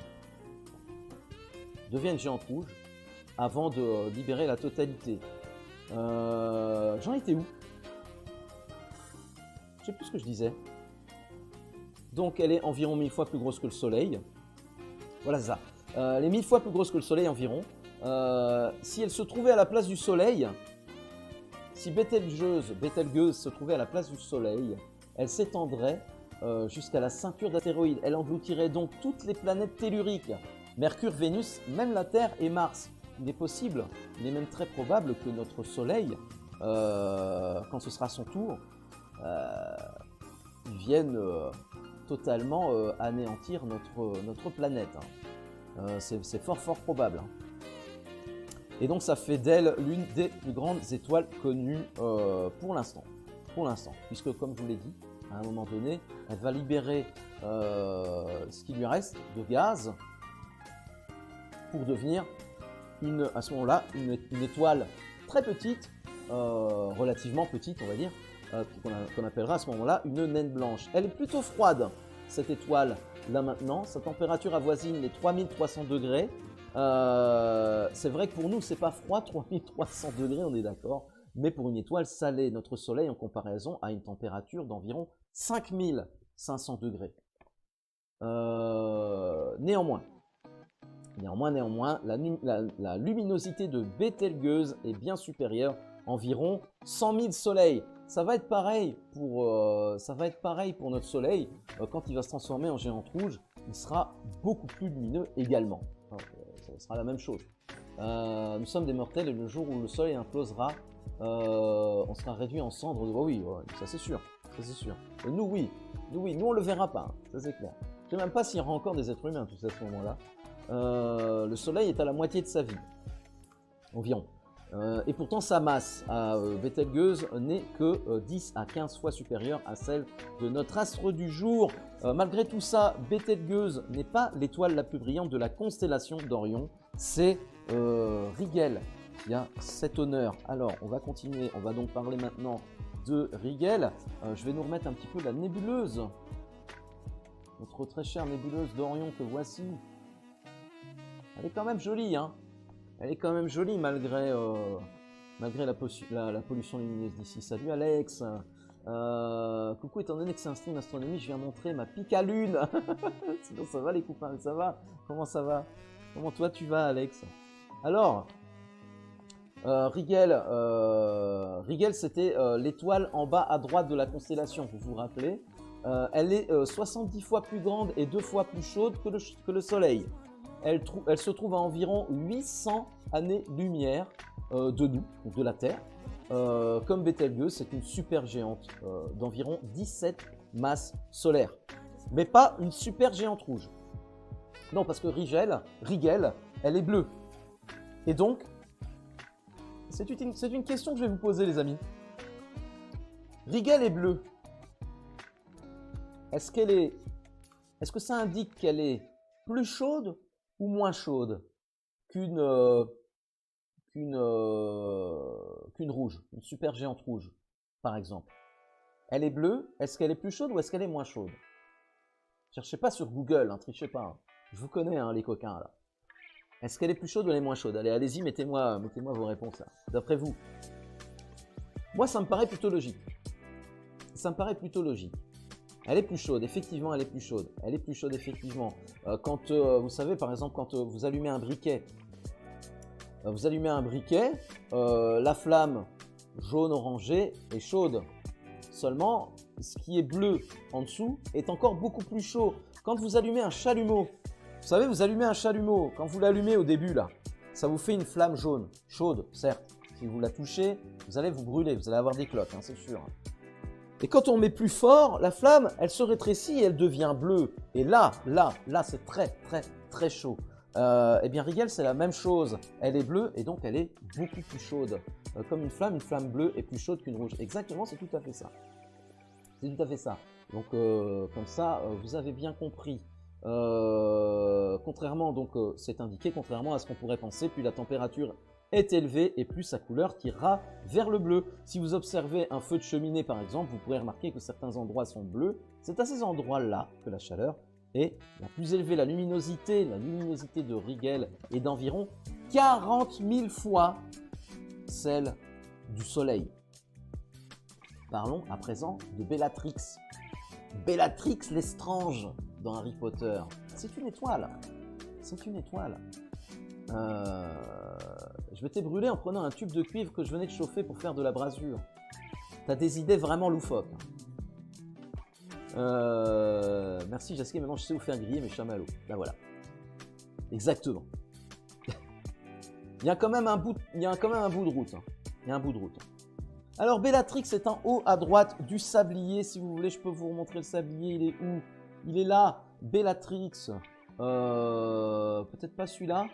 devient une géante rouge, avant de libérer la totalité. J'en étais où? Je sais plus ce que je disais. Donc elle est environ 1000 fois plus grosse que le Soleil. Voilà ça. Elle est 1000 fois plus grosse que le Soleil environ. Si elle se trouvait à la place du Soleil, si Betelgeuse se trouvait à la place du Soleil, elle s'étendrait jusqu'à la ceinture d'astéroïdes. Elle engloutirait donc toutes les planètes telluriques. Mercure, Vénus, même la Terre et Mars. Il est possible, il est même très probable que notre Soleil, quand ce sera son tour, vienne totalement anéantir notre planète. C'est fort probable. Et donc ça fait d'elle l'une des plus grandes étoiles connues pour l'instant. Puisque comme je vous l'ai dit, à un moment donné, elle va libérer ce qui lui reste de gaz pour devenir à ce moment-là une étoile très petite, relativement petite on va dire, qu'on appellera à ce moment-là une naine blanche. Elle est plutôt froide, cette étoile là maintenant. Sa température avoisine les 3300 degrés. C'est vrai que pour nous c'est pas froid, 3300 degrés, on est d'accord, mais pour une étoile salée, notre Soleil en comparaison a une température d'environ 5500 degrés. Néanmoins, la luminosité de Betelgeuse est bien supérieure, environ 100 000 soleils. Ça va être pareil pour notre Soleil. Quand il va se transformer en géante rouge, il sera beaucoup plus lumineux également. Ça sera la même chose. Nous sommes des mortels et le jour où le Soleil implosera, on sera réduit en cendres. Oui, ça c'est sûr. Et nous, nous on le verra pas, hein, ça c'est clair. Je ne sais même pas s'il y aura encore des êtres humains tout à ce moment-là. Le Soleil est à la moitié de sa vie, environ. Et pourtant sa masse à Betelgeuse n'est que 10 à 15 fois supérieure à celle de notre astre du jour. Malgré tout ça, Betelgeuse n'est pas l'étoile la plus brillante de la constellation d'Orion, c'est Rigel qui a cet honneur. Alors on va continuer, on va donc parler maintenant de Rigel. Je vais nous remettre un petit peu la nébuleuse, notre très chère nébuleuse d'Orion que voici. Elle est quand même jolie, hein. Elle est quand même jolie malgré la pollution lumineuse d'ici. Salut Alex. Coucou, étant donné que c'est un stream astronomie, je viens montrer ma pique à lune. Sinon ça va les copains, ça va? Comment ça va? Comment toi tu vas Alex? Alors, Rigel c'était l'étoile en bas à droite de la constellation, vous vous rappelez? Elle est 70 fois plus grande et 2 fois plus chaude que le Soleil. Elle se trouve à environ 800 années-lumière de nous, de la Terre. Comme Betelgeuse, c'est une super géante d'environ 17 masses solaires. Mais pas une super géante rouge. Non, parce que Rigel, elle est bleue. Et donc, c'est une question que je vais vous poser, les amis. Rigel est bleue. Est-ce que ça indique qu'elle est plus chaude ou moins chaude qu'une qu'une rouge, une super géante rouge, par exemple? Elle est bleue, est-ce qu'elle est plus chaude ou est-ce qu'elle est moins chaude? Cherchez pas sur Google, hein, trichez pas. Hein. Je vous connais, hein, les coquins, là. Est-ce qu'elle est plus chaude ou elle est moins chaude? Allez, allez-y, mettez-moi vos réponses, là. D'après vous. Moi, ça me paraît plutôt logique. Ça me paraît plutôt logique. Elle est plus chaude, effectivement, elle est plus chaude. Elle est plus chaude, effectivement. Quand, vous savez, par exemple, quand vous allumez un briquet, la flamme jaune-orangée est chaude. Seulement, ce qui est bleu en dessous est encore beaucoup plus chaud. Quand vous allumez un chalumeau, vous savez, vous allumez un chalumeau, quand vous l'allumez au début, là, ça vous fait une flamme jaune, chaude, certes. Si vous la touchez, vous allez vous brûler, vous allez avoir des cloques, hein, c'est sûr. Et quand on met plus fort, la flamme, elle se rétrécit et elle devient bleue. Et là, c'est très, très, très chaud. Eh bien, Rigel, c'est la même chose. Elle est bleue et donc elle est beaucoup plus chaude. Comme une flamme bleue est plus chaude qu'une rouge. Exactement, c'est tout à fait ça. C'est tout à fait ça. Donc, comme ça, vous avez bien compris. Contrairement, donc, c'est indiqué, contrairement à ce qu'on pourrait penser, plus la température est élevée et plus sa couleur tirera vers le bleu. Si vous observez un feu de cheminée, par exemple, vous pourrez remarquer que certains endroits sont bleus. C'est à ces endroits-là que la chaleur est la plus élevée. La luminosité de Rigel est d'environ 40 000 fois celle du Soleil. Parlons à présent de Bellatrix. Bellatrix Lestrange dans Harry Potter. C'est une étoile. C'est une étoile. Je m'étais brûlé en prenant un tube de cuivre que je venais de chauffer pour faire de la brasure. T'as des idées vraiment loufoques. Merci Jasquet, maintenant je sais où faire griller mes chamallows. Là voilà. Exactement. Il y a quand même un bout de route. Hein. Il y a un bout de route. Alors Bellatrix est en haut à droite du sablier. Si vous voulez, je peux vous remontrer le sablier. Il est où? Il est là. Bellatrix. Peut-être pas celui-là.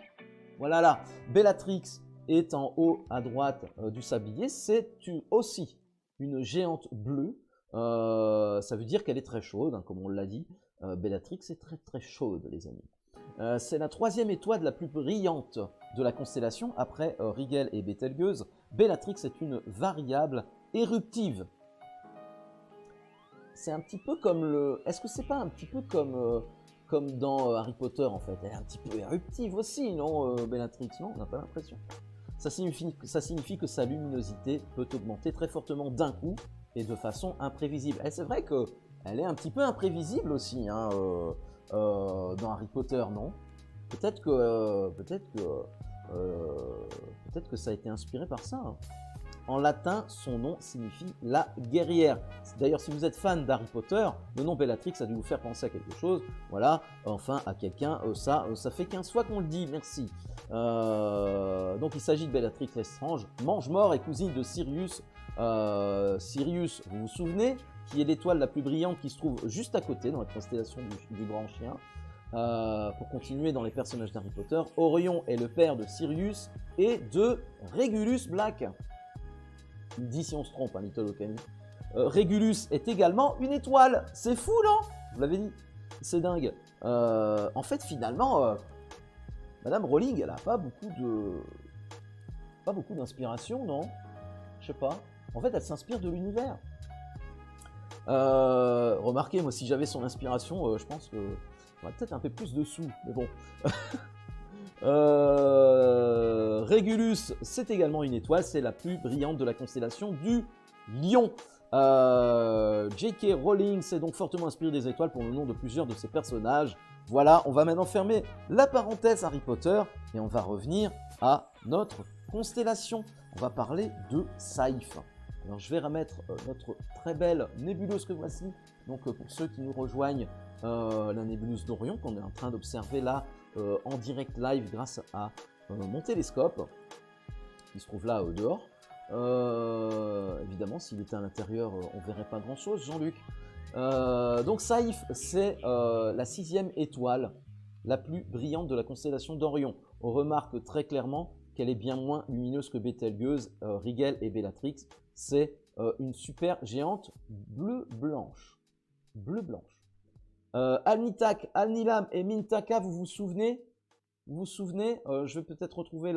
Voilà là. Bellatrix est en haut à droite du sablier. C'est aussi une géante bleue. Ça veut dire qu'elle est très chaude, hein, comme on l'a dit. Bellatrix est très très chaude, les amis. C'est la troisième étoile la plus brillante de la constellation, après Rigel et Bételgeuse. Bellatrix est une variable éruptive. C'est un petit peu comme le... Est-ce que c'est pas un petit peu comme dans Harry Potter, en fait? Elle est un petit peu éruptive aussi, non, Bellatrix? Non, on n'a pas l'impression. Ça signifie que sa luminosité peut augmenter très fortement d'un coup et de façon imprévisible. Et c'est vrai qu'elle est un petit peu imprévisible aussi, hein, dans Harry Potter, non? Peut-être que ça a été inspiré par ça. Hein. En latin, son nom signifie la guerrière. D'ailleurs, si vous êtes fan d'Harry Potter, le nom Bellatrix a dû vous faire penser à quelque chose. Voilà, enfin à quelqu'un. Ça fait 15 fois qu'on le dit, merci. Donc il s'agit de Bellatrix Lestrange, mange-mort et cousine de Sirius. Sirius, vous vous souvenez, qui est l'étoile la plus brillante qui se trouve juste à côté dans la constellation du Grand Chien. Pour continuer dans les personnages d'Harry Potter, Orion est le père de Sirius et de Regulus Black. Il dit si on se trompe, hein, Little Okami. Regulus est également une étoile. C'est fou, non? Vous l'avez dit. C'est dingue. En fait, finalement, Madame Rowling, elle n'a pas beaucoup d'inspiration, non? Je sais pas. En fait, elle s'inspire de l'univers. Remarquez, moi, si j'avais son inspiration, je pense que j'aurais peut-être un peu plus de sous, mais bon. Régulus, c'est également une étoile, c'est la plus brillante de la constellation du Lion. J.K. Rowling s'est donc fortement inspiré des étoiles pour le nom de plusieurs de ses personnages. Voilà, on va maintenant fermer la parenthèse Harry Potter et on va revenir à notre constellation. On va parler de Saïf. Alors je vais remettre notre très belle nébuleuse que voici. Donc pour ceux qui nous rejoignent, la nébuleuse d'Orion qu'on est en train d'observer là en direct live grâce à mon télescope qui se trouve là dehors. Évidemment, s'il était à l'intérieur, on ne verrait pas grand chose, Jean-Luc. Donc Saïf, c'est la 6e étoile la plus brillante de la constellation d'Orion. On remarque très clairement qu'elle est bien moins lumineuse que Bételgeuse, Rigel et Bellatrix. C'est une super géante bleu-blanche. Bleu-blanche. Alnitak, Alnilam et Mintaka, vous vous souvenez? Vous vous souvenez, je vais peut-être retrouver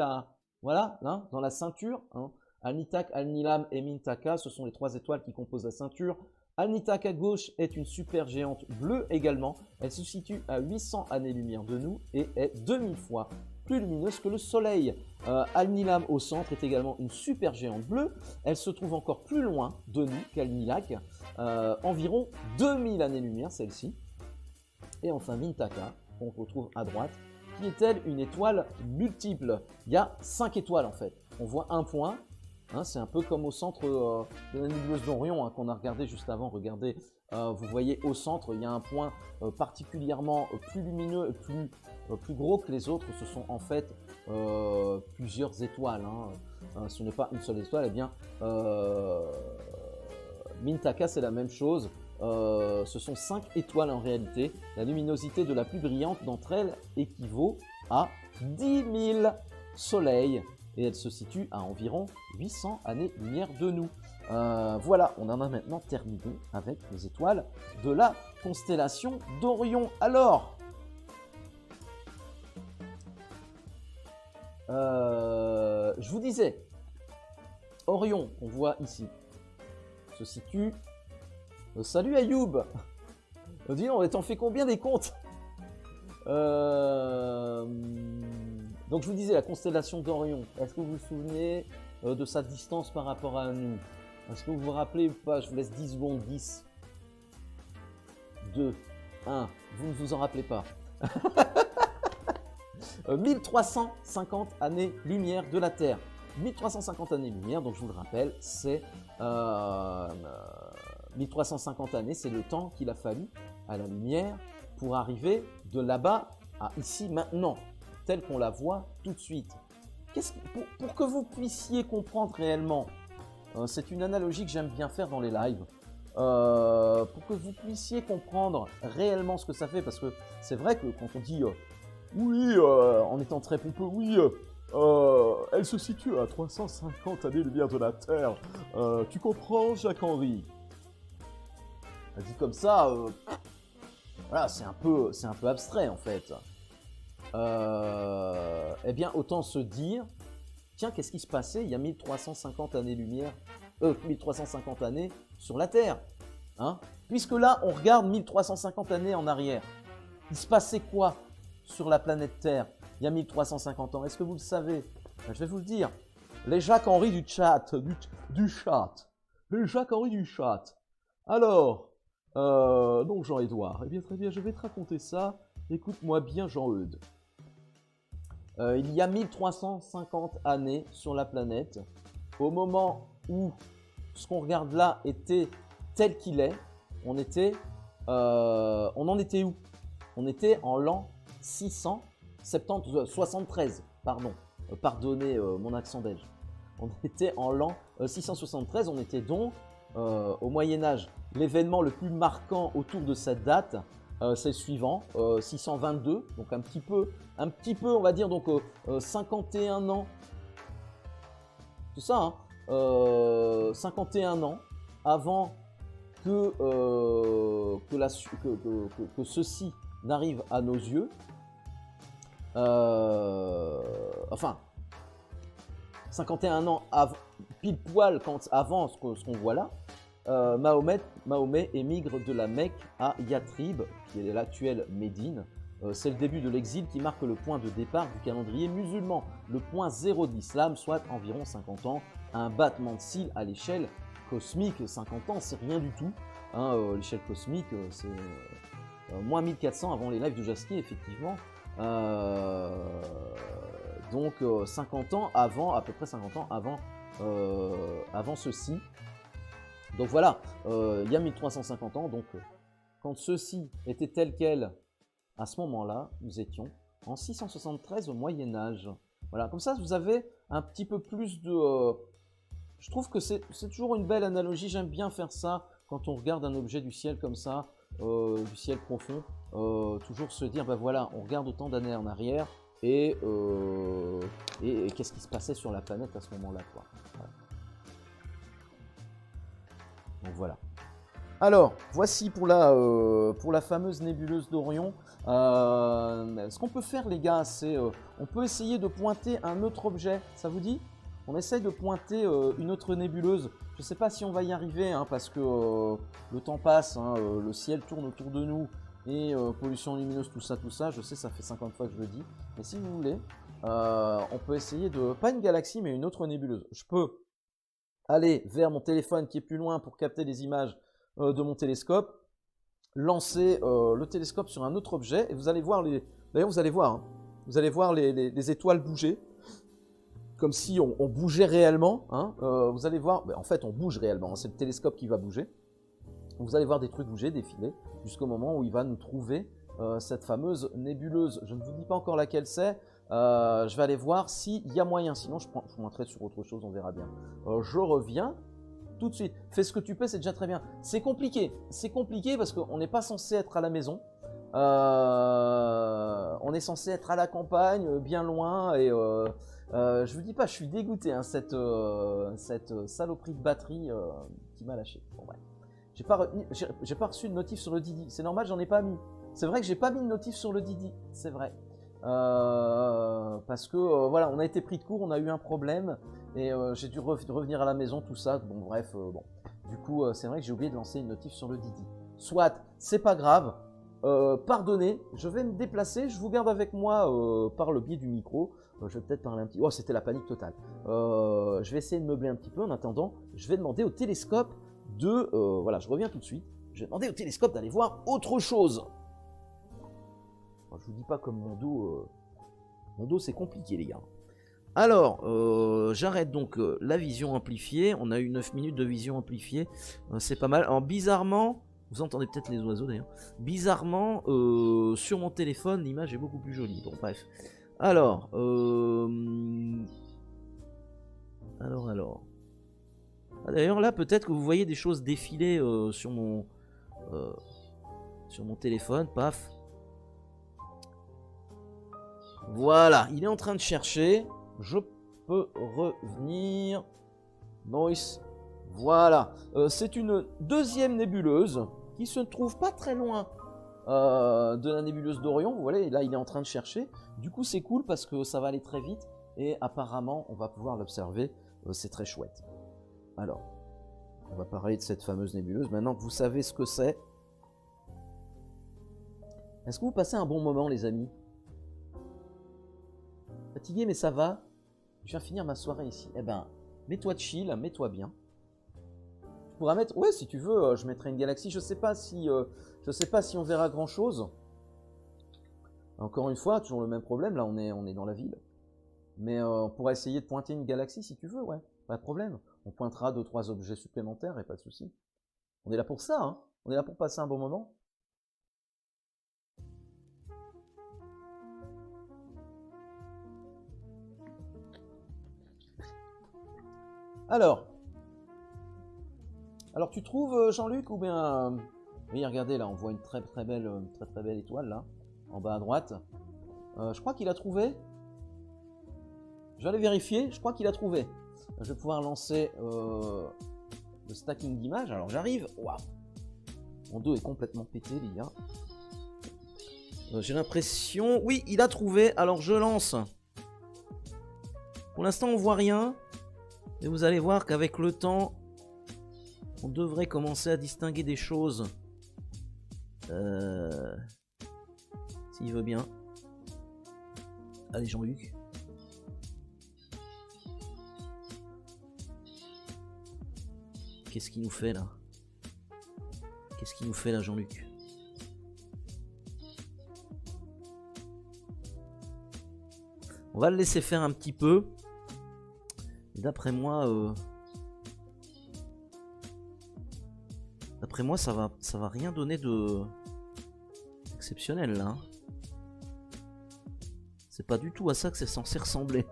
voilà, là, dans la ceinture. Hein. Alnitak, Alnilam et Mintaka, ce sont les 3 étoiles qui composent la ceinture. Alnitak à gauche est une supergéante bleue également. Elle se situe à 800 années-lumière de nous et est 2000 fois plus lumineuse que le Soleil. Alnilam au centre est également une supergéante bleue. Elle se trouve encore plus loin de nous qu'Alnilak, environ 2000 années-lumière celle-ci. Et enfin Mintaka, qu'on retrouve à droite, qui est elle une étoile multiple. Il y a 5 étoiles en fait. On voit un point. Hein, c'est un peu comme au centre de la nébuleuse d'Orion hein, qu'on a regardé juste avant. Regardez, vous voyez au centre, il y a un point particulièrement plus lumineux et plus gros que les autres. Ce sont en fait plusieurs étoiles. Hein. Ce n'est pas une seule étoile. Eh bien, Mintaka, c'est la même chose. Ce sont 5 étoiles en réalité. La luminosité de la plus brillante d'entre elles équivaut à 10 000 soleils. Et elle se situe à environ 800 années-lumière de nous. Voilà, on en a maintenant terminé avec les étoiles de la constellation d'Orion. Alors, je vous disais, Orion, on voit ici, se situe... salut Ayoub. Dis donc, t'en fais combien des comptes Donc je vous disais, la constellation d'Orion, est-ce que vous vous souvenez de sa distance par rapport à nous? Est-ce que vous vous rappelez ou pas? Je vous laisse 10 secondes, 10, 2, 1, vous ne vous en rappelez pas. 1350 années-lumière de la Terre. 1350 années-lumière, donc je vous le rappelle, c'est 1350 années, c'est le temps qu'il a fallu à la lumière pour arriver de là-bas à ici maintenant, telle qu'on la voit tout de suite. Pour que vous puissiez comprendre réellement, c'est une analogie que j'aime bien faire dans les lives, pour que vous puissiez comprendre réellement ce que ça fait, parce que c'est vrai que quand on dit oui, en étant très pompeux, oui, elle se situe à 350 années-lumière de la Terre, tu comprends, Jacques-Henri? Dit comme ça, voilà, c'est un peu abstrait en fait. Eh bien, autant se dire, tiens, qu'est-ce qui se passait il y a 1350 années-lumière, 1350 années sur la Terre, hein? Puisque là, on regarde 1350 années en arrière. Il se passait quoi sur la planète Terre il y a 1350 ans? Est-ce que vous le savez? Je vais vous le dire. Les Jacques-Henri du chat, du chat. Les Jacques-Henri du chat. Alors, donc Jean-Édouard, eh bien très bien, je vais te raconter ça. Écoute-moi bien Jean-Eudes. Il y a 1350 années sur la planète, au moment où ce qu'on regarde là était tel qu'il est, on en était où? On était en l'an 673, pardon, pardonnez mon accent belge. On était en l'an 673, on était donc au Moyen-Âge. L'événement le plus marquant autour de cette date, c'est le suivant, 622, donc un petit peu, on va dire, donc 51 ans, c'est ça, hein, 51 ans avant que ceci n'arrive à nos yeux, enfin, 51 ans pile poil avant ce qu'on voit là, Mahomet émigre de la Mecque à Yathrib, qui est l'actuelle Médine. C'est le début de l'exil qui marque le point de départ du calendrier musulman, le point zéro de l'islam, soit environ 50 ans. Un battement de cils à l'échelle cosmique, 50 ans, c'est rien du tout. Hein, l'échelle cosmique, c'est moins 1400 avant les lives de Jaski, effectivement. Donc 50 ans avant, à peu près 50 ans avant ceci. Donc voilà, il y a 1350 ans, donc quand ceci était tel quel, à ce moment-là, nous étions en 673 au Moyen-Âge. Voilà, comme ça vous avez un petit peu plus de... je trouve que c'est toujours une belle analogie, j'aime bien faire ça quand on regarde un objet du ciel comme ça, du ciel profond, toujours se dire, ben voilà, on regarde autant d'années en arrière, et qu'est-ce qui se passait sur la planète à ce moment-là, quoi. Voilà. Donc voilà. Alors, voici pour la fameuse nébuleuse d'Orion. Ce qu'on peut faire, les gars, c'est on peut essayer de pointer un autre objet. Ça vous dit? On essaye de pointer une autre nébuleuse. Je ne sais pas si on va y arriver, hein, parce que le temps passe, hein, le ciel tourne autour de nous, et pollution lumineuse, tout ça. Je sais, ça fait 50 fois que je le dis. Mais si vous voulez, on peut essayer de... Pas une galaxie, mais une autre nébuleuse. Je peux aller vers mon téléphone qui est plus loin pour capter les images de mon télescope, lancer le télescope sur un autre objet, et vous allez voir les... D'ailleurs, vous allez voir, hein, vous allez voir les étoiles bouger, comme si on bougeait réellement. Hein. Vous allez voir, en fait, on bouge réellement, hein, c'est le télescope qui va bouger. Vous allez voir des trucs bouger, défiler, jusqu'au moment où il va nous trouver cette fameuse nébuleuse. Je ne vous dis pas encore laquelle c'est. Je vais aller voir s'il y a moyen. Sinon, je vous montrerai sur autre chose, on verra bien. Je reviens tout de suite. Fais ce que tu peux, c'est déjà très bien. C'est compliqué. C'est compliqué parce qu'on n'est pas censé être à la maison. On est censé être à la campagne, bien loin. Et je vous dis pas, je suis dégoûté. Hein, cette saloperie de batterie qui m'a lâché. Bon, ouais. J'ai pas reçu de notif sur le Didi. C'est normal, j'en ai pas mis. C'est vrai que j'ai pas mis de notif sur le Didi. C'est vrai. Parce que voilà, on a été pris de court, on a eu un problème et j'ai dû revenir à la maison, tout ça. Bon, bref, bon. Du coup, c'est vrai que j'ai oublié de lancer une notif sur le Didi. Soit, c'est pas grave. Pardonnez, je vais me déplacer. Je vous garde avec moi par le biais du micro. Je vais peut-être parler un petit. Oh, c'était la panique totale. Je vais essayer de meubler un petit peu. En attendant, je vais demander au télescope de. Voilà, je reviens tout de suite. Je vais demander au télescope d'aller voir autre chose. Je vous dis pas comme mon dos c'est compliqué les gars. Alors, j'arrête donc la vision amplifiée. On a eu 9 minutes de vision amplifiée. C'est pas mal. Alors bizarrement, vous entendez peut-être les oiseaux d'ailleurs. Bizarrement, sur mon téléphone, l'image est beaucoup plus jolie. Bon bref. Alors, Ah, d'ailleurs là, peut-être que vous voyez des choses défiler sur mon téléphone. Paf. Voilà, il est en train de chercher. Je peux revenir. Noise. Voilà. C'est une deuxième nébuleuse qui se trouve pas très loin de la nébuleuse d'Orion. Vous voyez, là, il est en train de chercher. Du coup, c'est cool parce que ça va aller très vite. Et apparemment, on va pouvoir l'observer. C'est très chouette. Alors, on va parler de cette fameuse nébuleuse. Maintenant que vous savez ce que c'est. Est-ce que vous passez un bon moment, les amis ? Fatigué, mais ça va. Je viens finir ma soirée ici. Eh ben, mets-toi chill, mets-toi bien. Tu pourras mettre... Ouais, si tu veux, je mettrai une galaxie. Je sais pas si on verra grand-chose. Encore une fois, toujours le même problème. Là, on est dans la ville. Mais on pourra essayer de pointer une galaxie si tu veux, ouais. Pas de problème. On pointera 2-3 objets supplémentaires et pas de souci. On est là pour ça, hein. On est là pour passer un bon moment. Alors tu trouves Jean-Luc ou bien oui, regardez là, on voit une très belle étoile là, en bas à droite. Je crois qu'il a trouvé. Je vais aller vérifier. Je crois qu'il a trouvé. Je vais pouvoir lancer le stacking d'images. Alors j'arrive. Waouh. Mon dos est complètement pété les gars. J'ai l'impression. Oui, il a trouvé. Alors je lance. Pour l'instant, on voit rien. Et vous allez voir qu'avec le temps, on devrait commencer à distinguer des choses. S'il veut bien. Allez Jean-Luc. Qu'est-ce qu'il nous fait là? Qu'est-ce qu'il nous fait là Jean-Luc? On va le laisser faire un petit peu. D'après moi, ça va rien donner de exceptionnel là. C'est pas du tout à ça que c'est censé ressembler.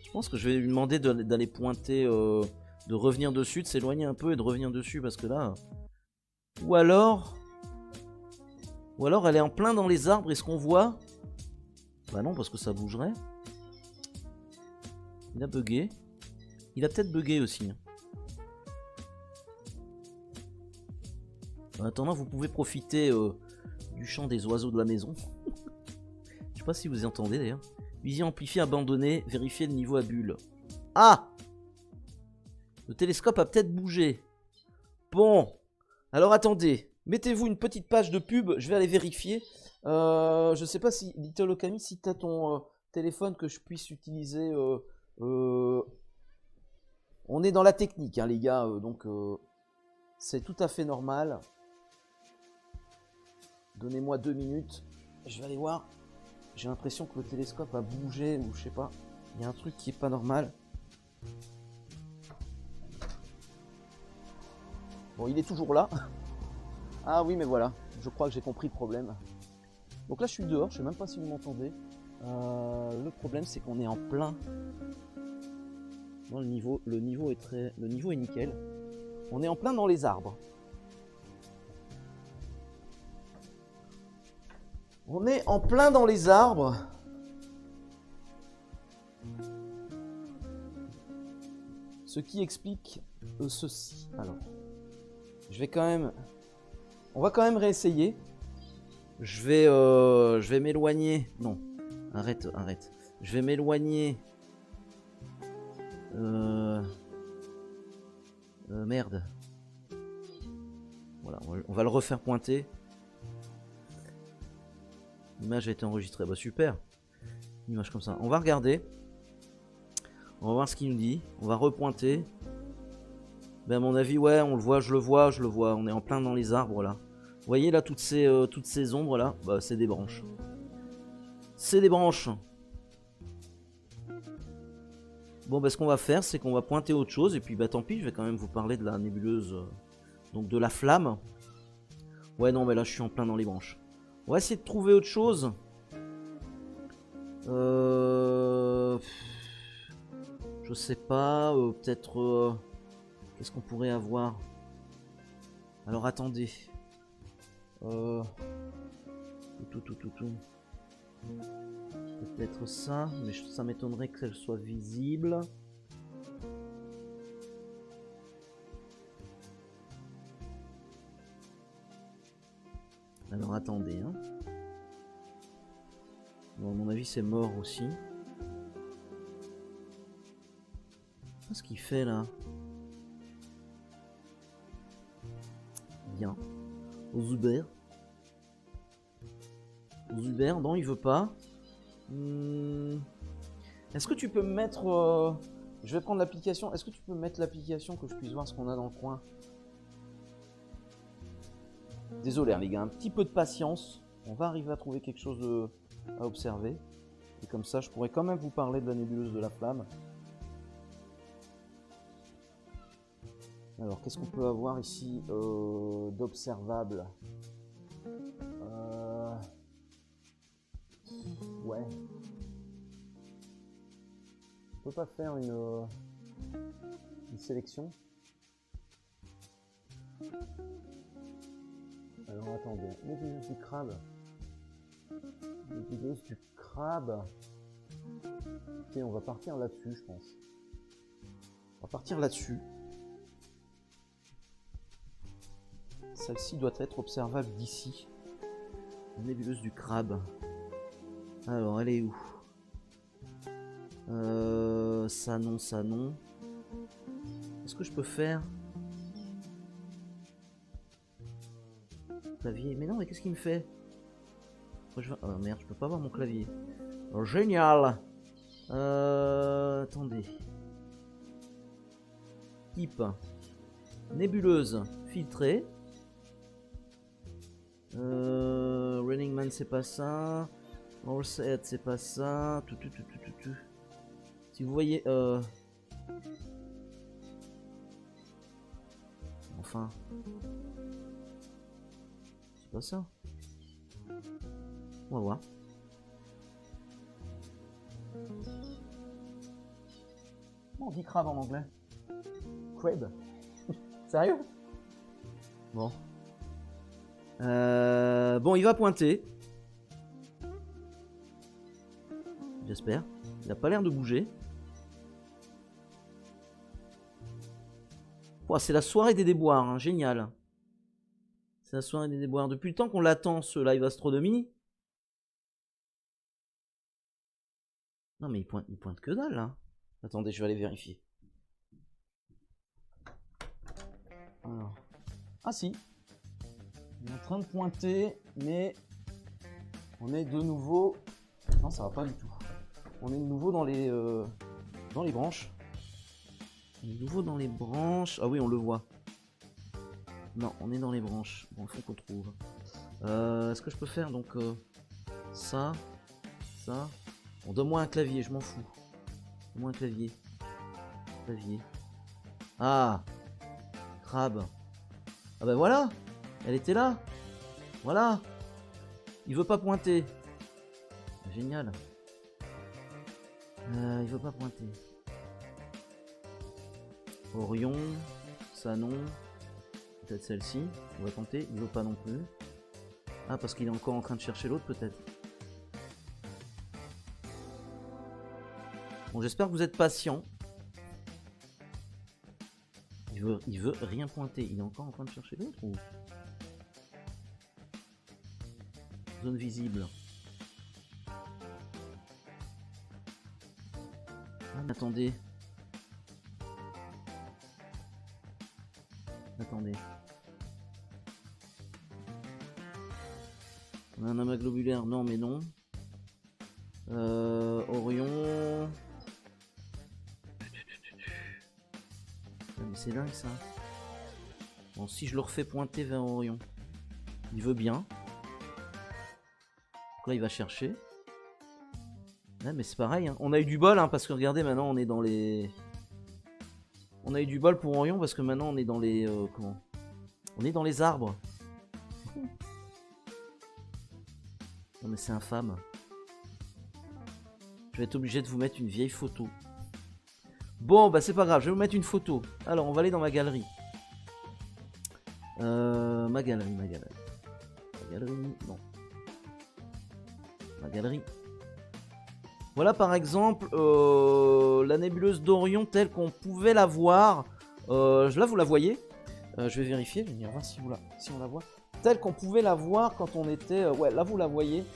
Je pense que je vais lui demander d'aller pointer, de revenir dessus, de s'éloigner un peu et de revenir dessus parce que là, ou alors elle est en plein dans les arbres. Est-ce qu'on voit? Bah non, parce que ça bougerait. Il a bugué. Il a peut-être bugué aussi. En attendant, vous pouvez profiter du chant des oiseaux de la maison. Je sais pas si vous entendez d'ailleurs. Vision amplifiée abandonnée, vérifier le niveau à bulle. Ah! Le télescope a peut-être bougé. Bon. Alors attendez. Mettez-vous une petite page de pub, je vais aller vérifier. Je sais pas si, Little Okami, si tu as ton téléphone que je puisse utiliser. On est dans la technique, hein, les gars, donc c'est tout à fait normal. Donnez-moi 2 minutes. Je vais aller voir. J'ai l'impression que le télescope a bougé ou je sais pas. Il y a un truc qui est pas normal. Bon, il est toujours là. Ah oui, mais voilà. Je crois que j'ai compris le problème. Donc là, je suis dehors. Je sais même pas si vous m'entendez. Le problème, c'est qu'on est en plein dans le niveau. Le niveau est nickel. On est en plein dans les arbres. On est en plein dans les arbres. Ce qui explique ceci. Alors, on va quand même réessayer. Je vais m'éloigner. Non, arrête. Je vais m'éloigner. Merde. Voilà, on va le refaire pointer. L'image a été enregistrée. Bah super. Une image comme ça. On va regarder. On va voir ce qu'il nous dit. On va repointer. Ben à mon avis, ouais, on le voit, je le vois. On est en plein dans les arbres là. Vous voyez là toutes ces ombres là. Bah c'est des branches. C'est des branches. Bon, bah ce qu'on va faire, c'est qu'on va pointer autre chose. Et puis bah tant pis, je vais quand même vous parler de la nébuleuse. Donc de la flamme. Ouais, non, mais là je suis en plein dans les branches. On va essayer de trouver autre chose. Je sais pas. Peut-être. Qu'est-ce qu'on pourrait avoir? Alors attendez. Peut-être ça. Mais ça m'étonnerait qu'elle soit visible. Alors attendez. Hein. Bon, à mon avis, c'est mort aussi. Qu'est-ce qu'il fait là? Bien. Zuber. Zuber, non, il veut pas. Est-ce que tu peux me mettre... Je vais prendre l'application. Est-ce que tu peux me mettre l'application que je puisse voir ce qu'on a dans le coin? Désolé, hein, les gars, un petit peu de patience. On va arriver à trouver quelque chose à observer. Et comme ça, je pourrais quand même vous parler de la nébuleuse de la flamme. Alors, qu'est-ce qu'on peut avoir ici d'observable? Ouais. On peut pas faire une sélection? Alors, attendez. Nébuleuse du crabe. Nébuleuse du crabe. Ok, on va partir là-dessus, je pense. On va partir là-dessus. Celle-ci doit être observable d'ici. Nébuleuse du crabe. Alors, elle est où? Ça non, ça non. Est-ce que je peux faire clavier? Mais non, mais qu'est-ce qu'il me fait? Oh merde, je peux pas voir mon clavier. Oh, génial. Attendez. Type. Nébuleuse filtrée. Running Man, c'est pas ça. Horsehead, c'est pas ça. Tout. Si vous voyez... Enfin... C'est pas ça. On va voir. Comment on dit crabe en anglais? Crab. Sérieux? Bon. Bon, il va pointer. J'espère. Il a pas l'air de bouger. Oh, c'est la soirée des déboires, hein. Génial. C'est la soirée des déboires. Depuis le temps qu'on l'attend, ce live astronomie. Non, mais il pointe que dalle, là. Attendez, je vais aller vérifier. Alors. Ah si. Il est en train de pointer, mais on est de nouveau... Non, ça va pas du tout. On est de nouveau dans les branches. On est de nouveau dans les branches. Ah oui, on le voit. Non, on est dans les branches. Bon, il faut qu'on trouve. Est-ce que je peux faire donc ça, ça. Bon, donne-moi un clavier, je m'en fous. Donne-moi un clavier. Clavier. Ah, crabe. Ah ben voilà, elle était là. Voilà. Il veut pas pointer. Génial. Il veut pas pointer. Orion, ça non. Peut-être celle-ci. On va tenter. Il veut pas non plus. Ah, parce qu'il est encore en train de chercher l'autre peut-être. Bon, j'espère que vous êtes patient. Il veut rien pointer. Il est encore en train de chercher l'autre ou... Zone visible. Ah, mais attendez. Attendez. On a un amas globulaire. Non, mais non. Orion. Mais c'est dingue ça. Bon, si je le refais pointer vers Orion, il veut bien. Donc là, il va chercher. Ouais, mais c'est pareil. Hein. On a eu du bol, hein, parce que regardez, maintenant on est dans les. On a eu du bol pour Orion parce que maintenant on est dans les. Comment? On est dans les arbres. Non, mais c'est infâme. Je vais être obligé de vous mettre une vieille photo. Bon, bah c'est pas grave, je vais vous mettre une photo. Alors, on va aller dans ma galerie. Ma galerie. Ma galerie, non. Ma galerie. Voilà par exemple la nébuleuse d'Orion telle qu'on pouvait la voir. Là, vous la voyez. Je vais vérifier, je vais voir si on la voit. Telle qu'on pouvait la voir quand on était... ouais, là, vous la voyez.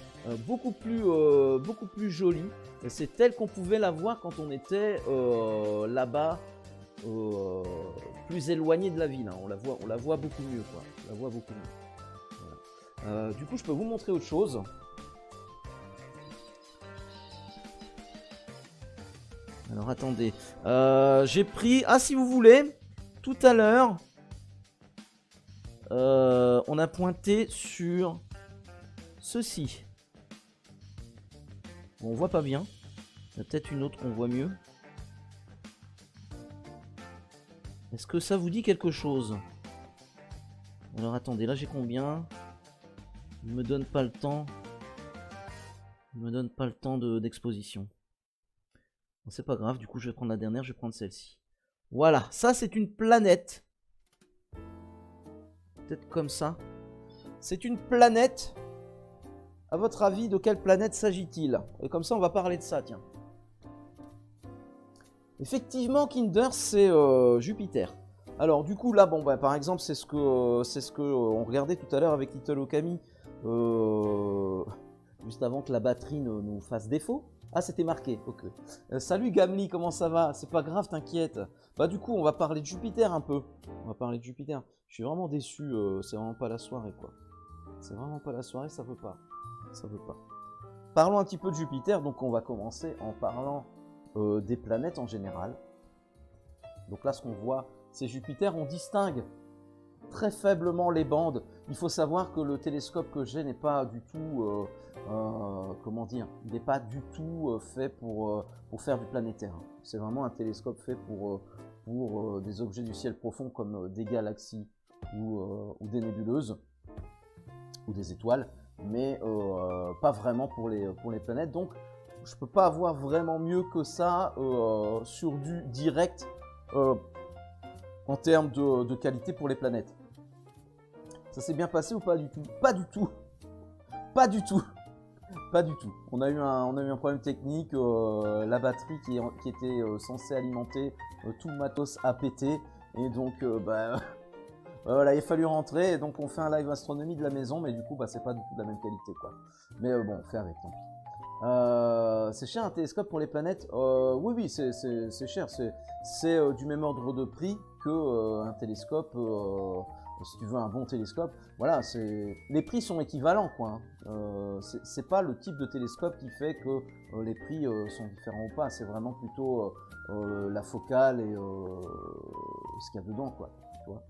Beaucoup plus jolie. C'est telle qu'on pouvait la voir quand on était là-bas, plus éloigné de la ville. Hein. On la voit beaucoup mieux, quoi. On la voit beaucoup mieux. Voilà. Du coup, je peux vous montrer autre chose. Alors, attendez. J'ai pris... Ah, si vous voulez, tout à l'heure, on a pointé sur ceci. Bon, on voit pas bien. Il y a peut-être une autre qu'on voit mieux. Est-ce que ça vous dit quelque chose? Alors attendez, là j'ai combien? Il me donne pas le temps. Il me donne pas le temps d'exposition. Bon, c'est pas grave, du coup je vais prendre la dernière, je vais prendre celle-ci. Voilà, ça c'est une planète. Peut-être comme ça. C'est une planète. À votre avis, de quelle planète s'agit-il? Et comme ça, on va parler de ça, tiens. Effectivement, Kinder, c'est Jupiter. Alors, du coup, là, bon, bah, par exemple, c'est ce que on regardait tout à l'heure avec Little Okami, juste avant que la batterie nous fasse défaut. Ah, c'était marqué, ok. Salut Gamli, comment ça va? C'est pas grave, t'inquiète. Bah, du coup, on va parler de Jupiter un peu. On va parler de Jupiter. Je suis vraiment déçu, c'est vraiment pas la soirée, quoi. C'est vraiment pas la soirée, ça veut pas. Ça veut pas. Parlons un petit peu de Jupiter, donc on va commencer en parlant des planètes en général. Donc là, ce qu'on voit, c'est Jupiter. On distingue très faiblement les bandes. Il faut savoir que le télescope que j'ai n'est pas du tout, comment dire, il n'est pas du tout fait pour faire du planétaire. C'est vraiment un télescope fait pour des objets du ciel profond comme des galaxies ou des nébuleuses ou des étoiles, mais pas vraiment pour les planètes. Donc, je peux pas avoir vraiment mieux que ça sur du direct en termes de qualité pour les planètes. Ça s'est bien passé ou pas du tout? Pas du tout. Pas du tout. Pas du tout. On a eu un problème technique. La batterie qui était censée alimenter tout le matos a pété. Et donc, Voilà, il a fallu rentrer, et donc on fait un live astronomie de la maison, mais du coup, bah, c'est pas du tout de la même qualité, quoi. Mais bon, on fait avec, tant pis. C'est cher un télescope pour les planètes? Oui, oui, c'est cher. C'est du même ordre de prix que un télescope. Si tu veux un bon télescope, voilà, les prix sont équivalents, quoi. C'est pas le type de télescope qui fait que les prix sont différents ou pas. C'est vraiment plutôt la focale et ce qu'il y a dedans, quoi. Tu vois,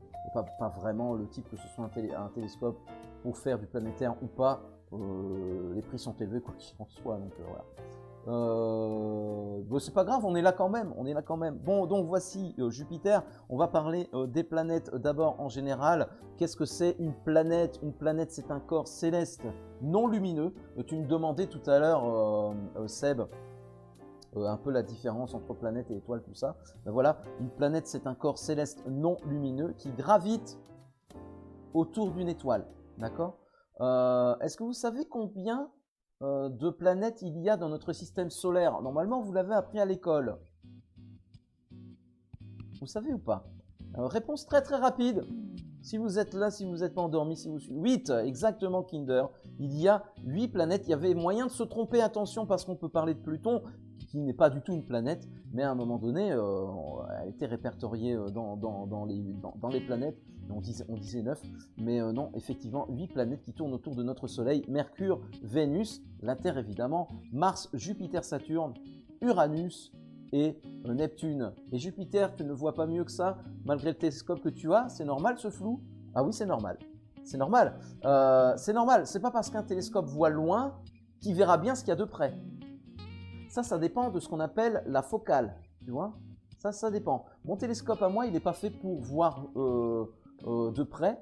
pas vraiment le type que ce soit un télescope pour faire du planétaire ou pas. Les prix sont élevés quoi qu'il en soit, donc voilà. Bon, c'est pas grave, on est là quand même, on est là quand même. Bon, donc voici Jupiter. On va parler des planètes d'abord en général. Qu'est-ce que c'est une planète? Une planète, c'est un corps céleste non lumineux. Tu me demandais tout à l'heure, Seb, un peu la différence entre planète et étoile, tout ça. Ben voilà, une planète, c'est un corps céleste non lumineux qui gravite autour d'une étoile. D'accord? Est-ce que vous savez combien de planètes il y a dans notre système solaire? Normalement, vous l'avez appris à l'école. Vous savez ou pas? Réponse très très rapide. Si vous êtes là, si vous n'êtes pas endormi, si vous suivez. 8, exactement, Kinder. Il y a 8 planètes. Il y avait moyen de se tromper, attention, parce qu'on peut parler de Pluton, qui n'est pas du tout une planète, mais à un moment donné, elle a été répertoriée dans les planètes. On disait 9, mais non, effectivement, 8 planètes qui tournent autour de notre Soleil. Mercure, Vénus, la Terre évidemment, Mars, Jupiter, Saturne, Uranus et Neptune. Et Jupiter, tu ne vois pas mieux que ça, malgré le télescope que tu as? C'est normal ce flou? Ah oui, c'est normal. C'est normal. C'est normal. C'est pas parce qu'un télescope voit loin qu'il verra bien ce qu'il y a de près. Ça dépend de ce qu'on appelle la focale. Tu vois? Ça dépend. Mon télescope à moi, il n'est pas fait pour voir de près.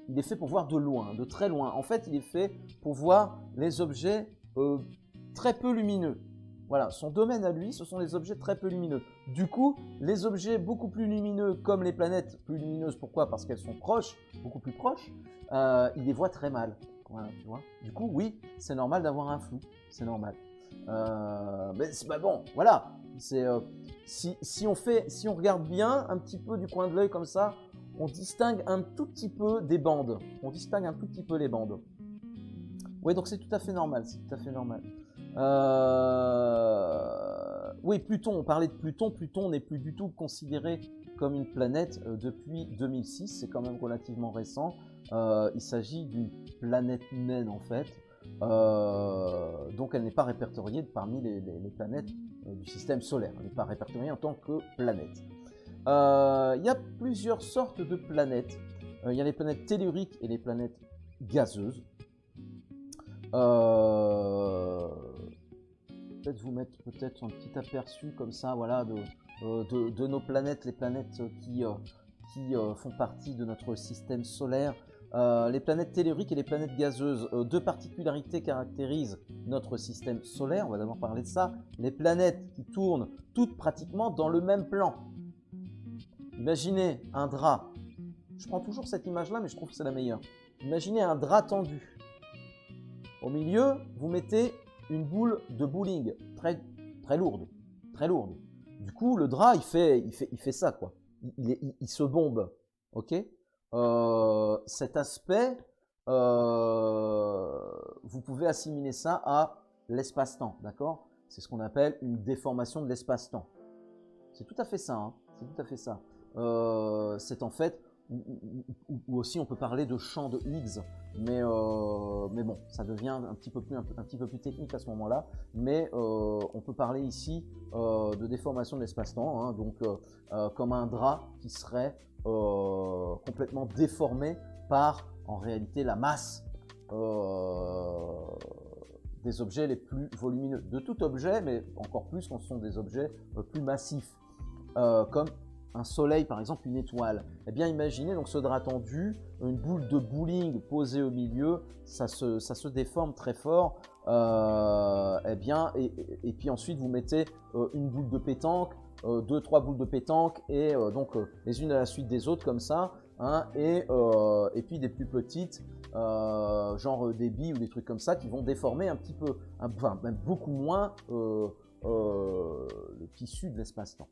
Il est fait pour voir de loin, de très loin. En fait, il est fait pour voir les objets très peu lumineux. Voilà, son domaine à lui, ce sont les objets très peu lumineux. Du coup, les objets beaucoup plus lumineux, comme les planètes plus lumineuses, pourquoi? Parce qu'elles sont proches, beaucoup plus proches, il les voit très mal. Voilà, tu vois. Du coup, oui, c'est normal d'avoir un flou, c'est normal. Mais bah bon, voilà. Si on regarde bien un petit peu du coin de l'œil comme ça, on distingue un tout petit peu des bandes. On distingue un tout petit peu les bandes. Oui, donc c'est tout à fait normal, c'est tout à fait normal. Oui, Pluton, on parlait de Pluton. Pluton n'est plus du tout considéré comme une planète depuis 2006, c'est quand même relativement récent. Il s'agit d'une planète naine en fait. Donc elle n'est pas répertoriée parmi les planètes du système solaire. Elle n'est pas répertoriée en tant que planète. Il y a plusieurs sortes de planètes. Il y a les planètes telluriques et les planètes gazeuses. Peut-être vous mettre un petit aperçu comme ça, voilà, de nos planètes, les planètes qui font partie de notre système solaire. Les planètes telluriques et les planètes gazeuses, deux particularités caractérisent notre système solaire. On va d'abord parler de ça. Les planètes qui tournent toutes pratiquement dans le même plan. Imaginez un drap. Je prends toujours cette image-là, mais je trouve que c'est la meilleure. Imaginez un drap tendu. Au milieu, vous mettez une boule de bowling très, très lourde, très lourde. Du coup, le drap, il fait ça, quoi. Il se bombe, ok? Cet aspect, vous pouvez assimiler ça à l'espace-temps, d'accord? C'est ce qu'on appelle une déformation de l'espace-temps. C'est tout à fait ça, hein, c'est tout à fait ça. C'est en fait, ou aussi on peut parler de champ de Higgs, mais bon, ça devient un petit peu plus technique à ce moment-là. Mais on peut parler ici de déformation de l'espace-temps, hein, donc comme un drap qui serait complètement déformé par, en réalité, la masse des objets les plus volumineux. De tout objet, mais encore plus quand ce sont des objets plus massifs, comme un soleil, par exemple, une étoile. Eh bien, imaginez donc ce drap tendu, une boule de bowling posée au milieu, ça se déforme très fort. Eh bien, et puis ensuite, vous mettez une boule de pétanque, 2-3 boules de pétanque, et donc les unes à la suite des autres, comme ça, hein, et puis des plus petites, genre des billes ou des trucs comme ça, qui vont déformer un petit peu, enfin, même beaucoup moins le tissu de l'espace-temps.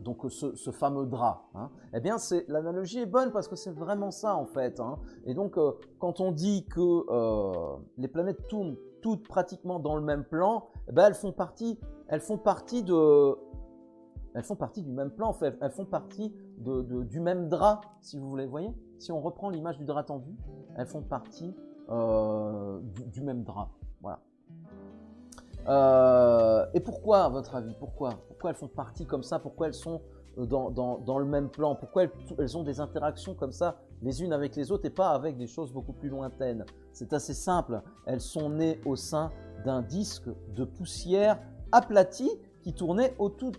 donc ce fameux drap, hein. Eh bien, l'analogie est bonne parce que c'est vraiment ça en fait, hein. Et donc, quand on dit que les planètes tournent toutes pratiquement dans le même plan, eh ben, elles font partie du même plan, en fait. Elles font partie du même drap, si vous voulez. Vous voyez, si on reprend l'image du drap tendu, elles font partie du même drap. Voilà. Et pourquoi, à votre avis, pourquoi elles font partie comme ça? Pourquoi elles sont dans le même plan? Pourquoi elles ont des interactions comme ça, les unes avec les autres, et pas avec des choses beaucoup plus lointaines? C'est assez simple. Elles sont nées au sein d'un disque de poussière aplati qui tournait autour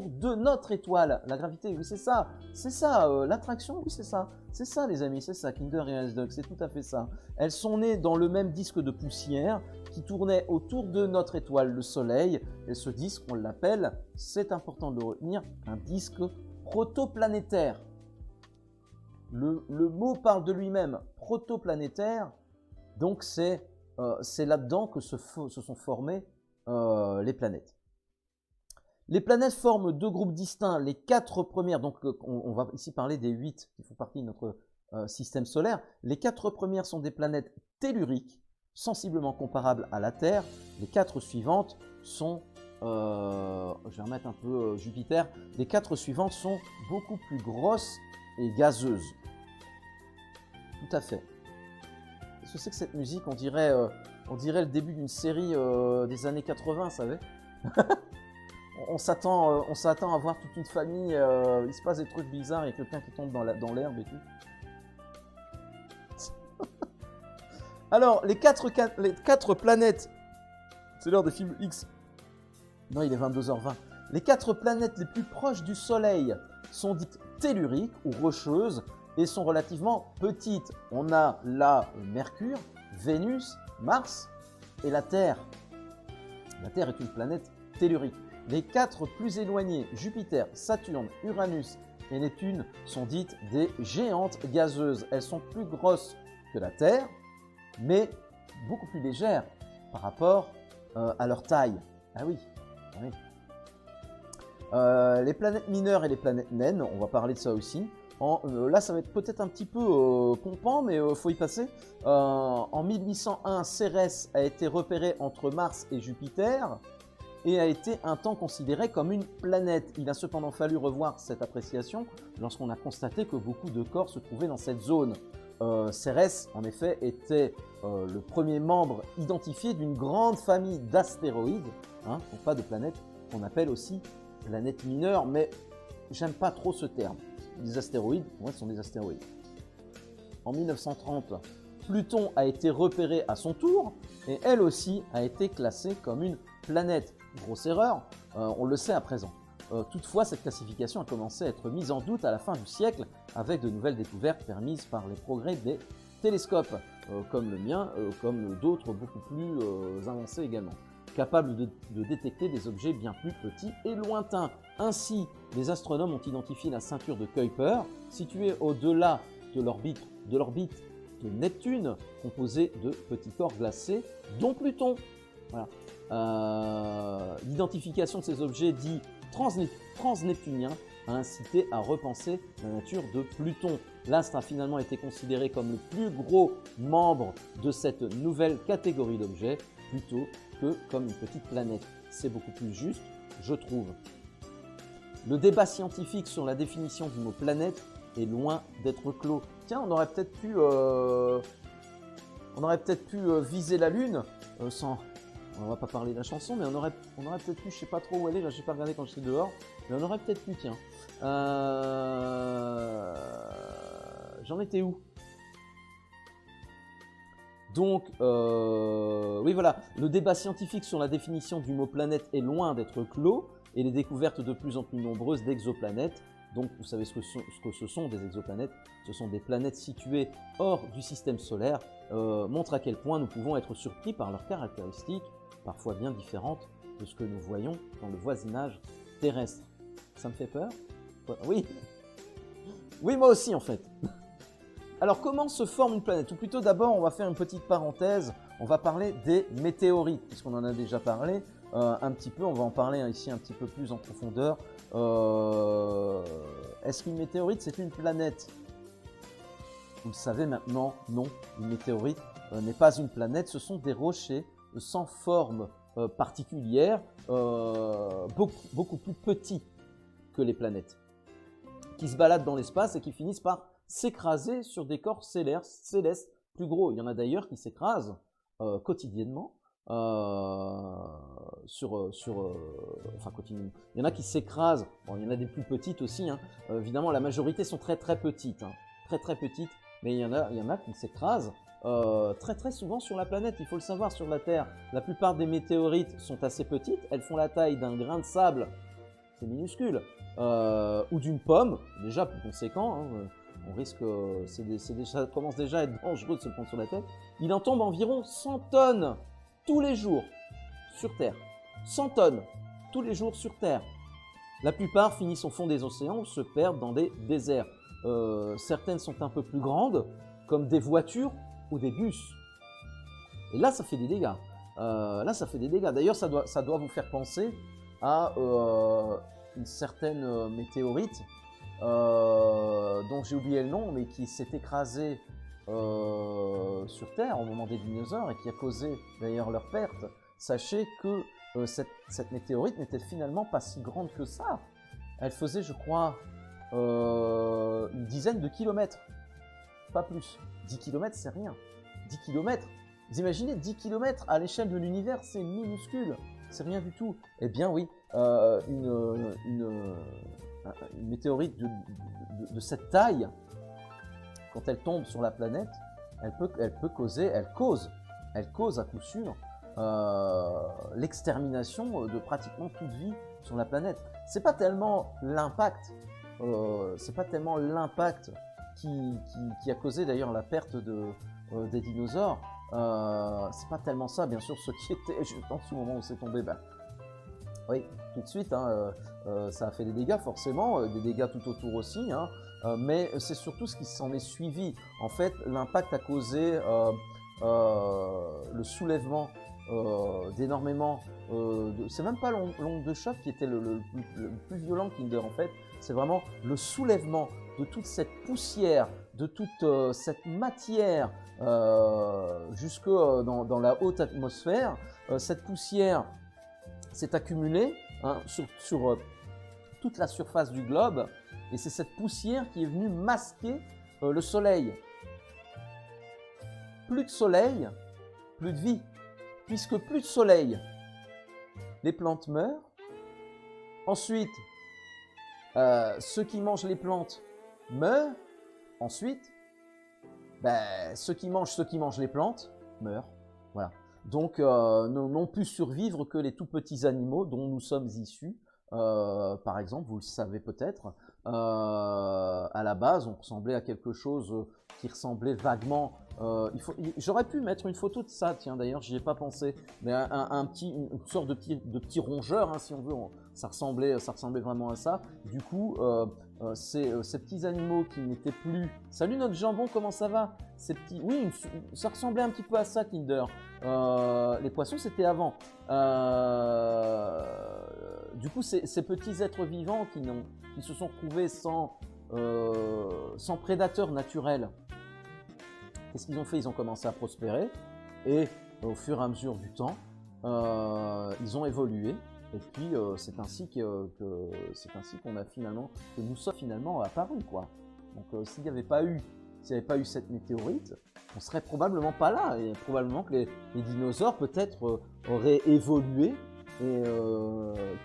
de notre étoile. La gravité, oui, c'est ça. C'est ça, l'attraction, oui, c'est ça. C'est ça, les amis, c'est ça, Kinder et Ice Dog, c'est tout à fait ça. Elles sont nées dans le même disque de poussière qui tournait autour de notre étoile, le Soleil. Et ce disque, on l'appelle, c'est important de le retenir, un disque protoplanétaire. Le mot parle de lui-même, protoplanétaire. Donc, c'est là-dedans que se sont formées les planètes. Les planètes forment deux groupes distincts. Les 4 premières, donc on va ici parler des 8 qui font partie de notre système solaire. Les 4 premières sont des planètes telluriques, sensiblement comparables à la Terre. Les 4 suivantes sont, je vais remettre un peu Jupiter, les 4 suivantes sont beaucoup plus grosses et gazeuses. Tout à fait. Qu'est-ce que c'est que cette musique? On dirait le début d'une série des années 80, vous savez. On s'attend à voir toute une famille, il se passe des trucs bizarres, il y a quelqu'un qui tombe dans l'herbe et tout. Alors, les quatre planètes, c'est l'heure des films X. Non, il est 22h20. Les 4 planètes les plus proches du Soleil sont dites telluriques ou rocheuses et sont relativement petites. On a là Mercure, Vénus, Mars et la Terre. La Terre est une planète tellurique. Les 4 plus éloignées, Jupiter, Saturne, Uranus et Neptune, sont dites des géantes gazeuses. Elles sont plus grosses que la Terre, mais beaucoup plus légères par rapport à leur taille. Ah oui, ah oui. Les planètes mineures et les planètes naines, on va parler de ça aussi. Là, ça va être peut-être un petit peu pompant, mais il faut y passer. En 1801, Cérès a été repéré entre Mars et Jupiter et a été un temps considéré comme une planète. Il a cependant fallu revoir cette appréciation lorsqu'on a constaté que beaucoup de corps se trouvaient dans cette zone. Cérès, en effet, était le premier membre identifié d'une grande famille d'astéroïdes, hein, donc pas de planètes, qu'on appelle aussi planètes mineures, mais j'aime pas trop ce terme. Les astéroïdes, pour moi, ce sont des astéroïdes. En 1930, Pluton a été repéré à son tour, et elle aussi a été classée comme une planète. Grosse erreur, on le sait à présent. Toutefois, cette classification a commencé à être mise en doute à la fin du siècle avec de nouvelles découvertes permises par les progrès des télescopes, comme le mien, comme d'autres beaucoup plus avancés également, capables de détecter des objets bien plus petits et lointains. Ainsi, les astronomes ont identifié la ceinture de Kuiper, située au-delà de l'orbite de Neptune, composée de petits corps glacés, dont Pluton. Voilà. L'identification de ces objets dits transneptuniens a incité à repenser la nature de Pluton. L'astre a finalement été considéré comme le plus gros membre de cette nouvelle catégorie d'objets, plutôt que comme une petite planète. C'est beaucoup plus juste, je trouve. Le débat scientifique sur la définition du mot planète est loin d'être clos. Tiens, on aurait peut-être pu viser la Lune sans... On va pas parler de la chanson, mais on aurait peut-être pu, je sais pas trop où elle est, là j'ai pas regardé quand j'étais dehors, mais on aurait peut-être pu, tiens. J'en étais où? Donc, oui voilà, le débat scientifique sur la définition du mot planète est loin d'être clos, et les découvertes de plus en plus nombreuses d'exoplanètes, donc vous savez ce que ce sont des exoplanètes, ce sont des planètes situées hors du système solaire, montrent à quel point nous pouvons être surpris par leurs caractéristiques, parfois bien différentes de ce que nous voyons dans le voisinage terrestre. Ça me fait peur? Oui. Oui, moi aussi en fait. Alors comment se forme une planète? Ou plutôt d'abord on va faire une petite parenthèse, on va parler des météorites, puisqu'on en a déjà parlé un petit peu, on va en parler ici un petit peu plus en profondeur. Est-ce qu'une météorite, c'est une planète? Vous le savez maintenant, non. Une météorite n'est pas une planète, ce sont des rochers sans forme particulière, beaucoup plus petits que les planètes, qui se baladent dans l'espace et qui finissent par s'écraser sur des corps célestes plus gros. Il y en a d'ailleurs qui s'écrasent quotidiennement. Enfin quotidiennement. Il y en a qui s'écrasent. Bon, il y en a des plus petites aussi. Hein. Évidemment, la majorité sont très petites, hein. Très petites. Mais il y en a qui s'écrasent très souvent sur la planète. Il faut le savoir, sur la Terre, la plupart des météorites sont assez petites. Elles font la taille d'un grain de sable. C'est minuscule. Ou d'une pomme, déjà plus conséquent. Hein. On risque, ça commence déjà à être dangereux de se prendre sur la tête. Il en tombe environ 100 tonnes tous les jours sur Terre. 100 tonnes tous les jours sur Terre. La plupart finissent au fond des océans ou se perdent dans des déserts. Certaines sont un peu plus grandes, comme des voitures ou des bus. Et là, ça fait des dégâts. D'ailleurs, ça doit vous faire penser à une certaine météorite dont j'ai oublié le nom, mais qui s'est écrasée sur Terre au moment des dinosaures et qui a causé d'ailleurs leur perte. Sachez que cette météorite n'était finalement pas si grande que ça. Elle faisait, je crois, une dizaine de kilomètres, pas plus. 10 kilomètres, c'est rien. 10 kilomètres, vous imaginez 10 kilomètres à l'échelle de l'univers, c'est minuscule, c'est rien du tout. Eh bien oui, une météorite de cette taille, quand elle tombe sur la planète, elle cause à coup sûr l'extermination de pratiquement toute vie sur la planète. C'est pas tellement l'impact, qui a causé d'ailleurs la perte des dinosaures. C'est pas tellement ça, bien sûr, ce qui était juste en dessous au moment où c'est tombé. Oui, tout de suite, hein, ça a fait des dégâts forcément, des dégâts tout autour aussi, hein, mais c'est surtout ce qui s'en est suivi. En fait, l'impact a causé le soulèvement d'énormément c'est même pas l'onde de choc qui était le plus violent, Kinder, en fait, c'est vraiment le soulèvement de toute cette poussière, de toute cette matière jusque dans la haute atmosphère. Cette poussière s'est accumulée, hein, sur toute la surface du globe, et c'est cette poussière qui est venue masquer le soleil. Plus de soleil, plus de vie. Puisque plus de soleil, les plantes meurent. Ensuite, ceux qui mangent les plantes meurent. Ensuite, ceux qui mangent les plantes meurent. Voilà. Donc, n'ont pu survivre que les tout petits animaux dont nous sommes issus. Par exemple, vous le savez peut-être, à la base, on ressemblait à quelque chose qui ressemblait vaguement. J'aurais pu mettre une photo de ça, tiens, d'ailleurs, j'y ai pas pensé, mais une sorte de petit rongeur, hein, si on veut. Ça ressemblait vraiment à ça. Du coup, ces petits animaux qui n'étaient plus. Salut notre jambon, comment ça va? Ces petits, oui, ça ressemblait un petit peu à ça, Kinder. Les poissons, c'était avant. Du coup, ces petits êtres vivants qui se sont retrouvés sans prédateur naturel, qu'est-ce qu'ils ont fait? Ils ont commencé à prospérer et au fur et à mesure du temps, ils ont évolué. Et puis c'est ainsi qu'on a finalement, que nous sommes finalement apparus, quoi. Donc s'il n'y avait pas eu cette météorite, on serait probablement pas là, et probablement que les dinosaures peut-être auraient évolué, et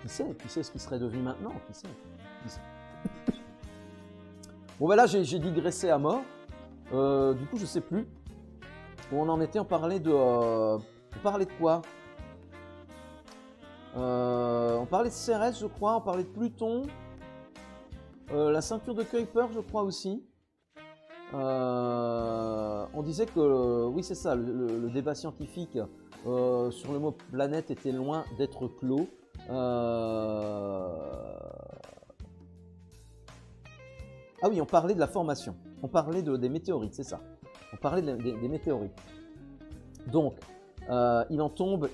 qui sait ce qui serait devenu maintenant, qui sait. Bon là j'ai digressé à mort. Du coup je sais plus où on en était. On parlait de quoi? On parlait de Cérès, je crois, on parlait de Pluton, la ceinture de Kuiper, je crois aussi. On disait que, oui c'est ça, le débat scientifique sur le mot planète était loin d'être clos. Ah oui, on parlait de la formation, on parlait des météorites, c'est ça. On parlait des météorites. Donc, il en tombe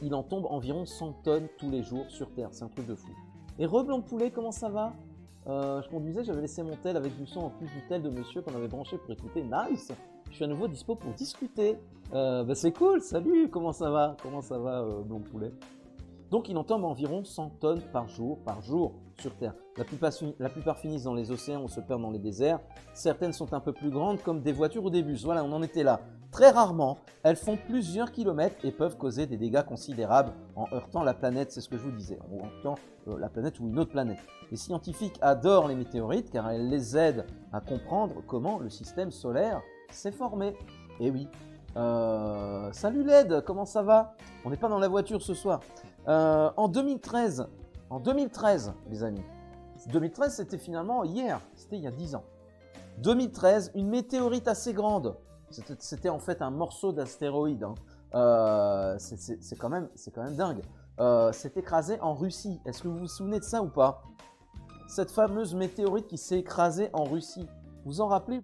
environ 100 tonnes tous les jours sur Terre, c'est un truc de fou. Et Reblanc Poulet, comment ça va? Je conduisais, j'avais laissé mon tel avec du son en plus du tel de monsieur qu'on avait branché pour écouter. Nice! Je suis à nouveau dispo pour discuter. Bah c'est cool, salut, comment ça va? Comment ça va, Blanc Poulet? Donc il en tombe environ 100 tonnes par jour sur Terre. La plupart finissent dans les océans ou se perdent dans les déserts. Certaines sont un peu plus grandes comme des voitures ou des bus. Voilà, on en était là. Très rarement, elles font plusieurs kilomètres et peuvent causer des dégâts considérables en heurtant la planète, c'est ce que je vous disais, en heurtant la planète ou une autre planète. Les scientifiques adorent les météorites car elles les aident à comprendre comment le système solaire s'est formé. Et oui. Salut LED, comment ça va? On n'est pas dans la voiture ce soir. En 2013, les amis, 2013 c'était finalement hier, c'était il y a 10 ans. 2013, une météorite assez grande, c'était en fait un morceau d'astéroïde, hein. C'est quand même dingue, s'est écrasé en Russie. Est-ce que vous vous souvenez de ça ou pas? Cette fameuse météorite qui s'est écrasée en Russie, vous en rappelez?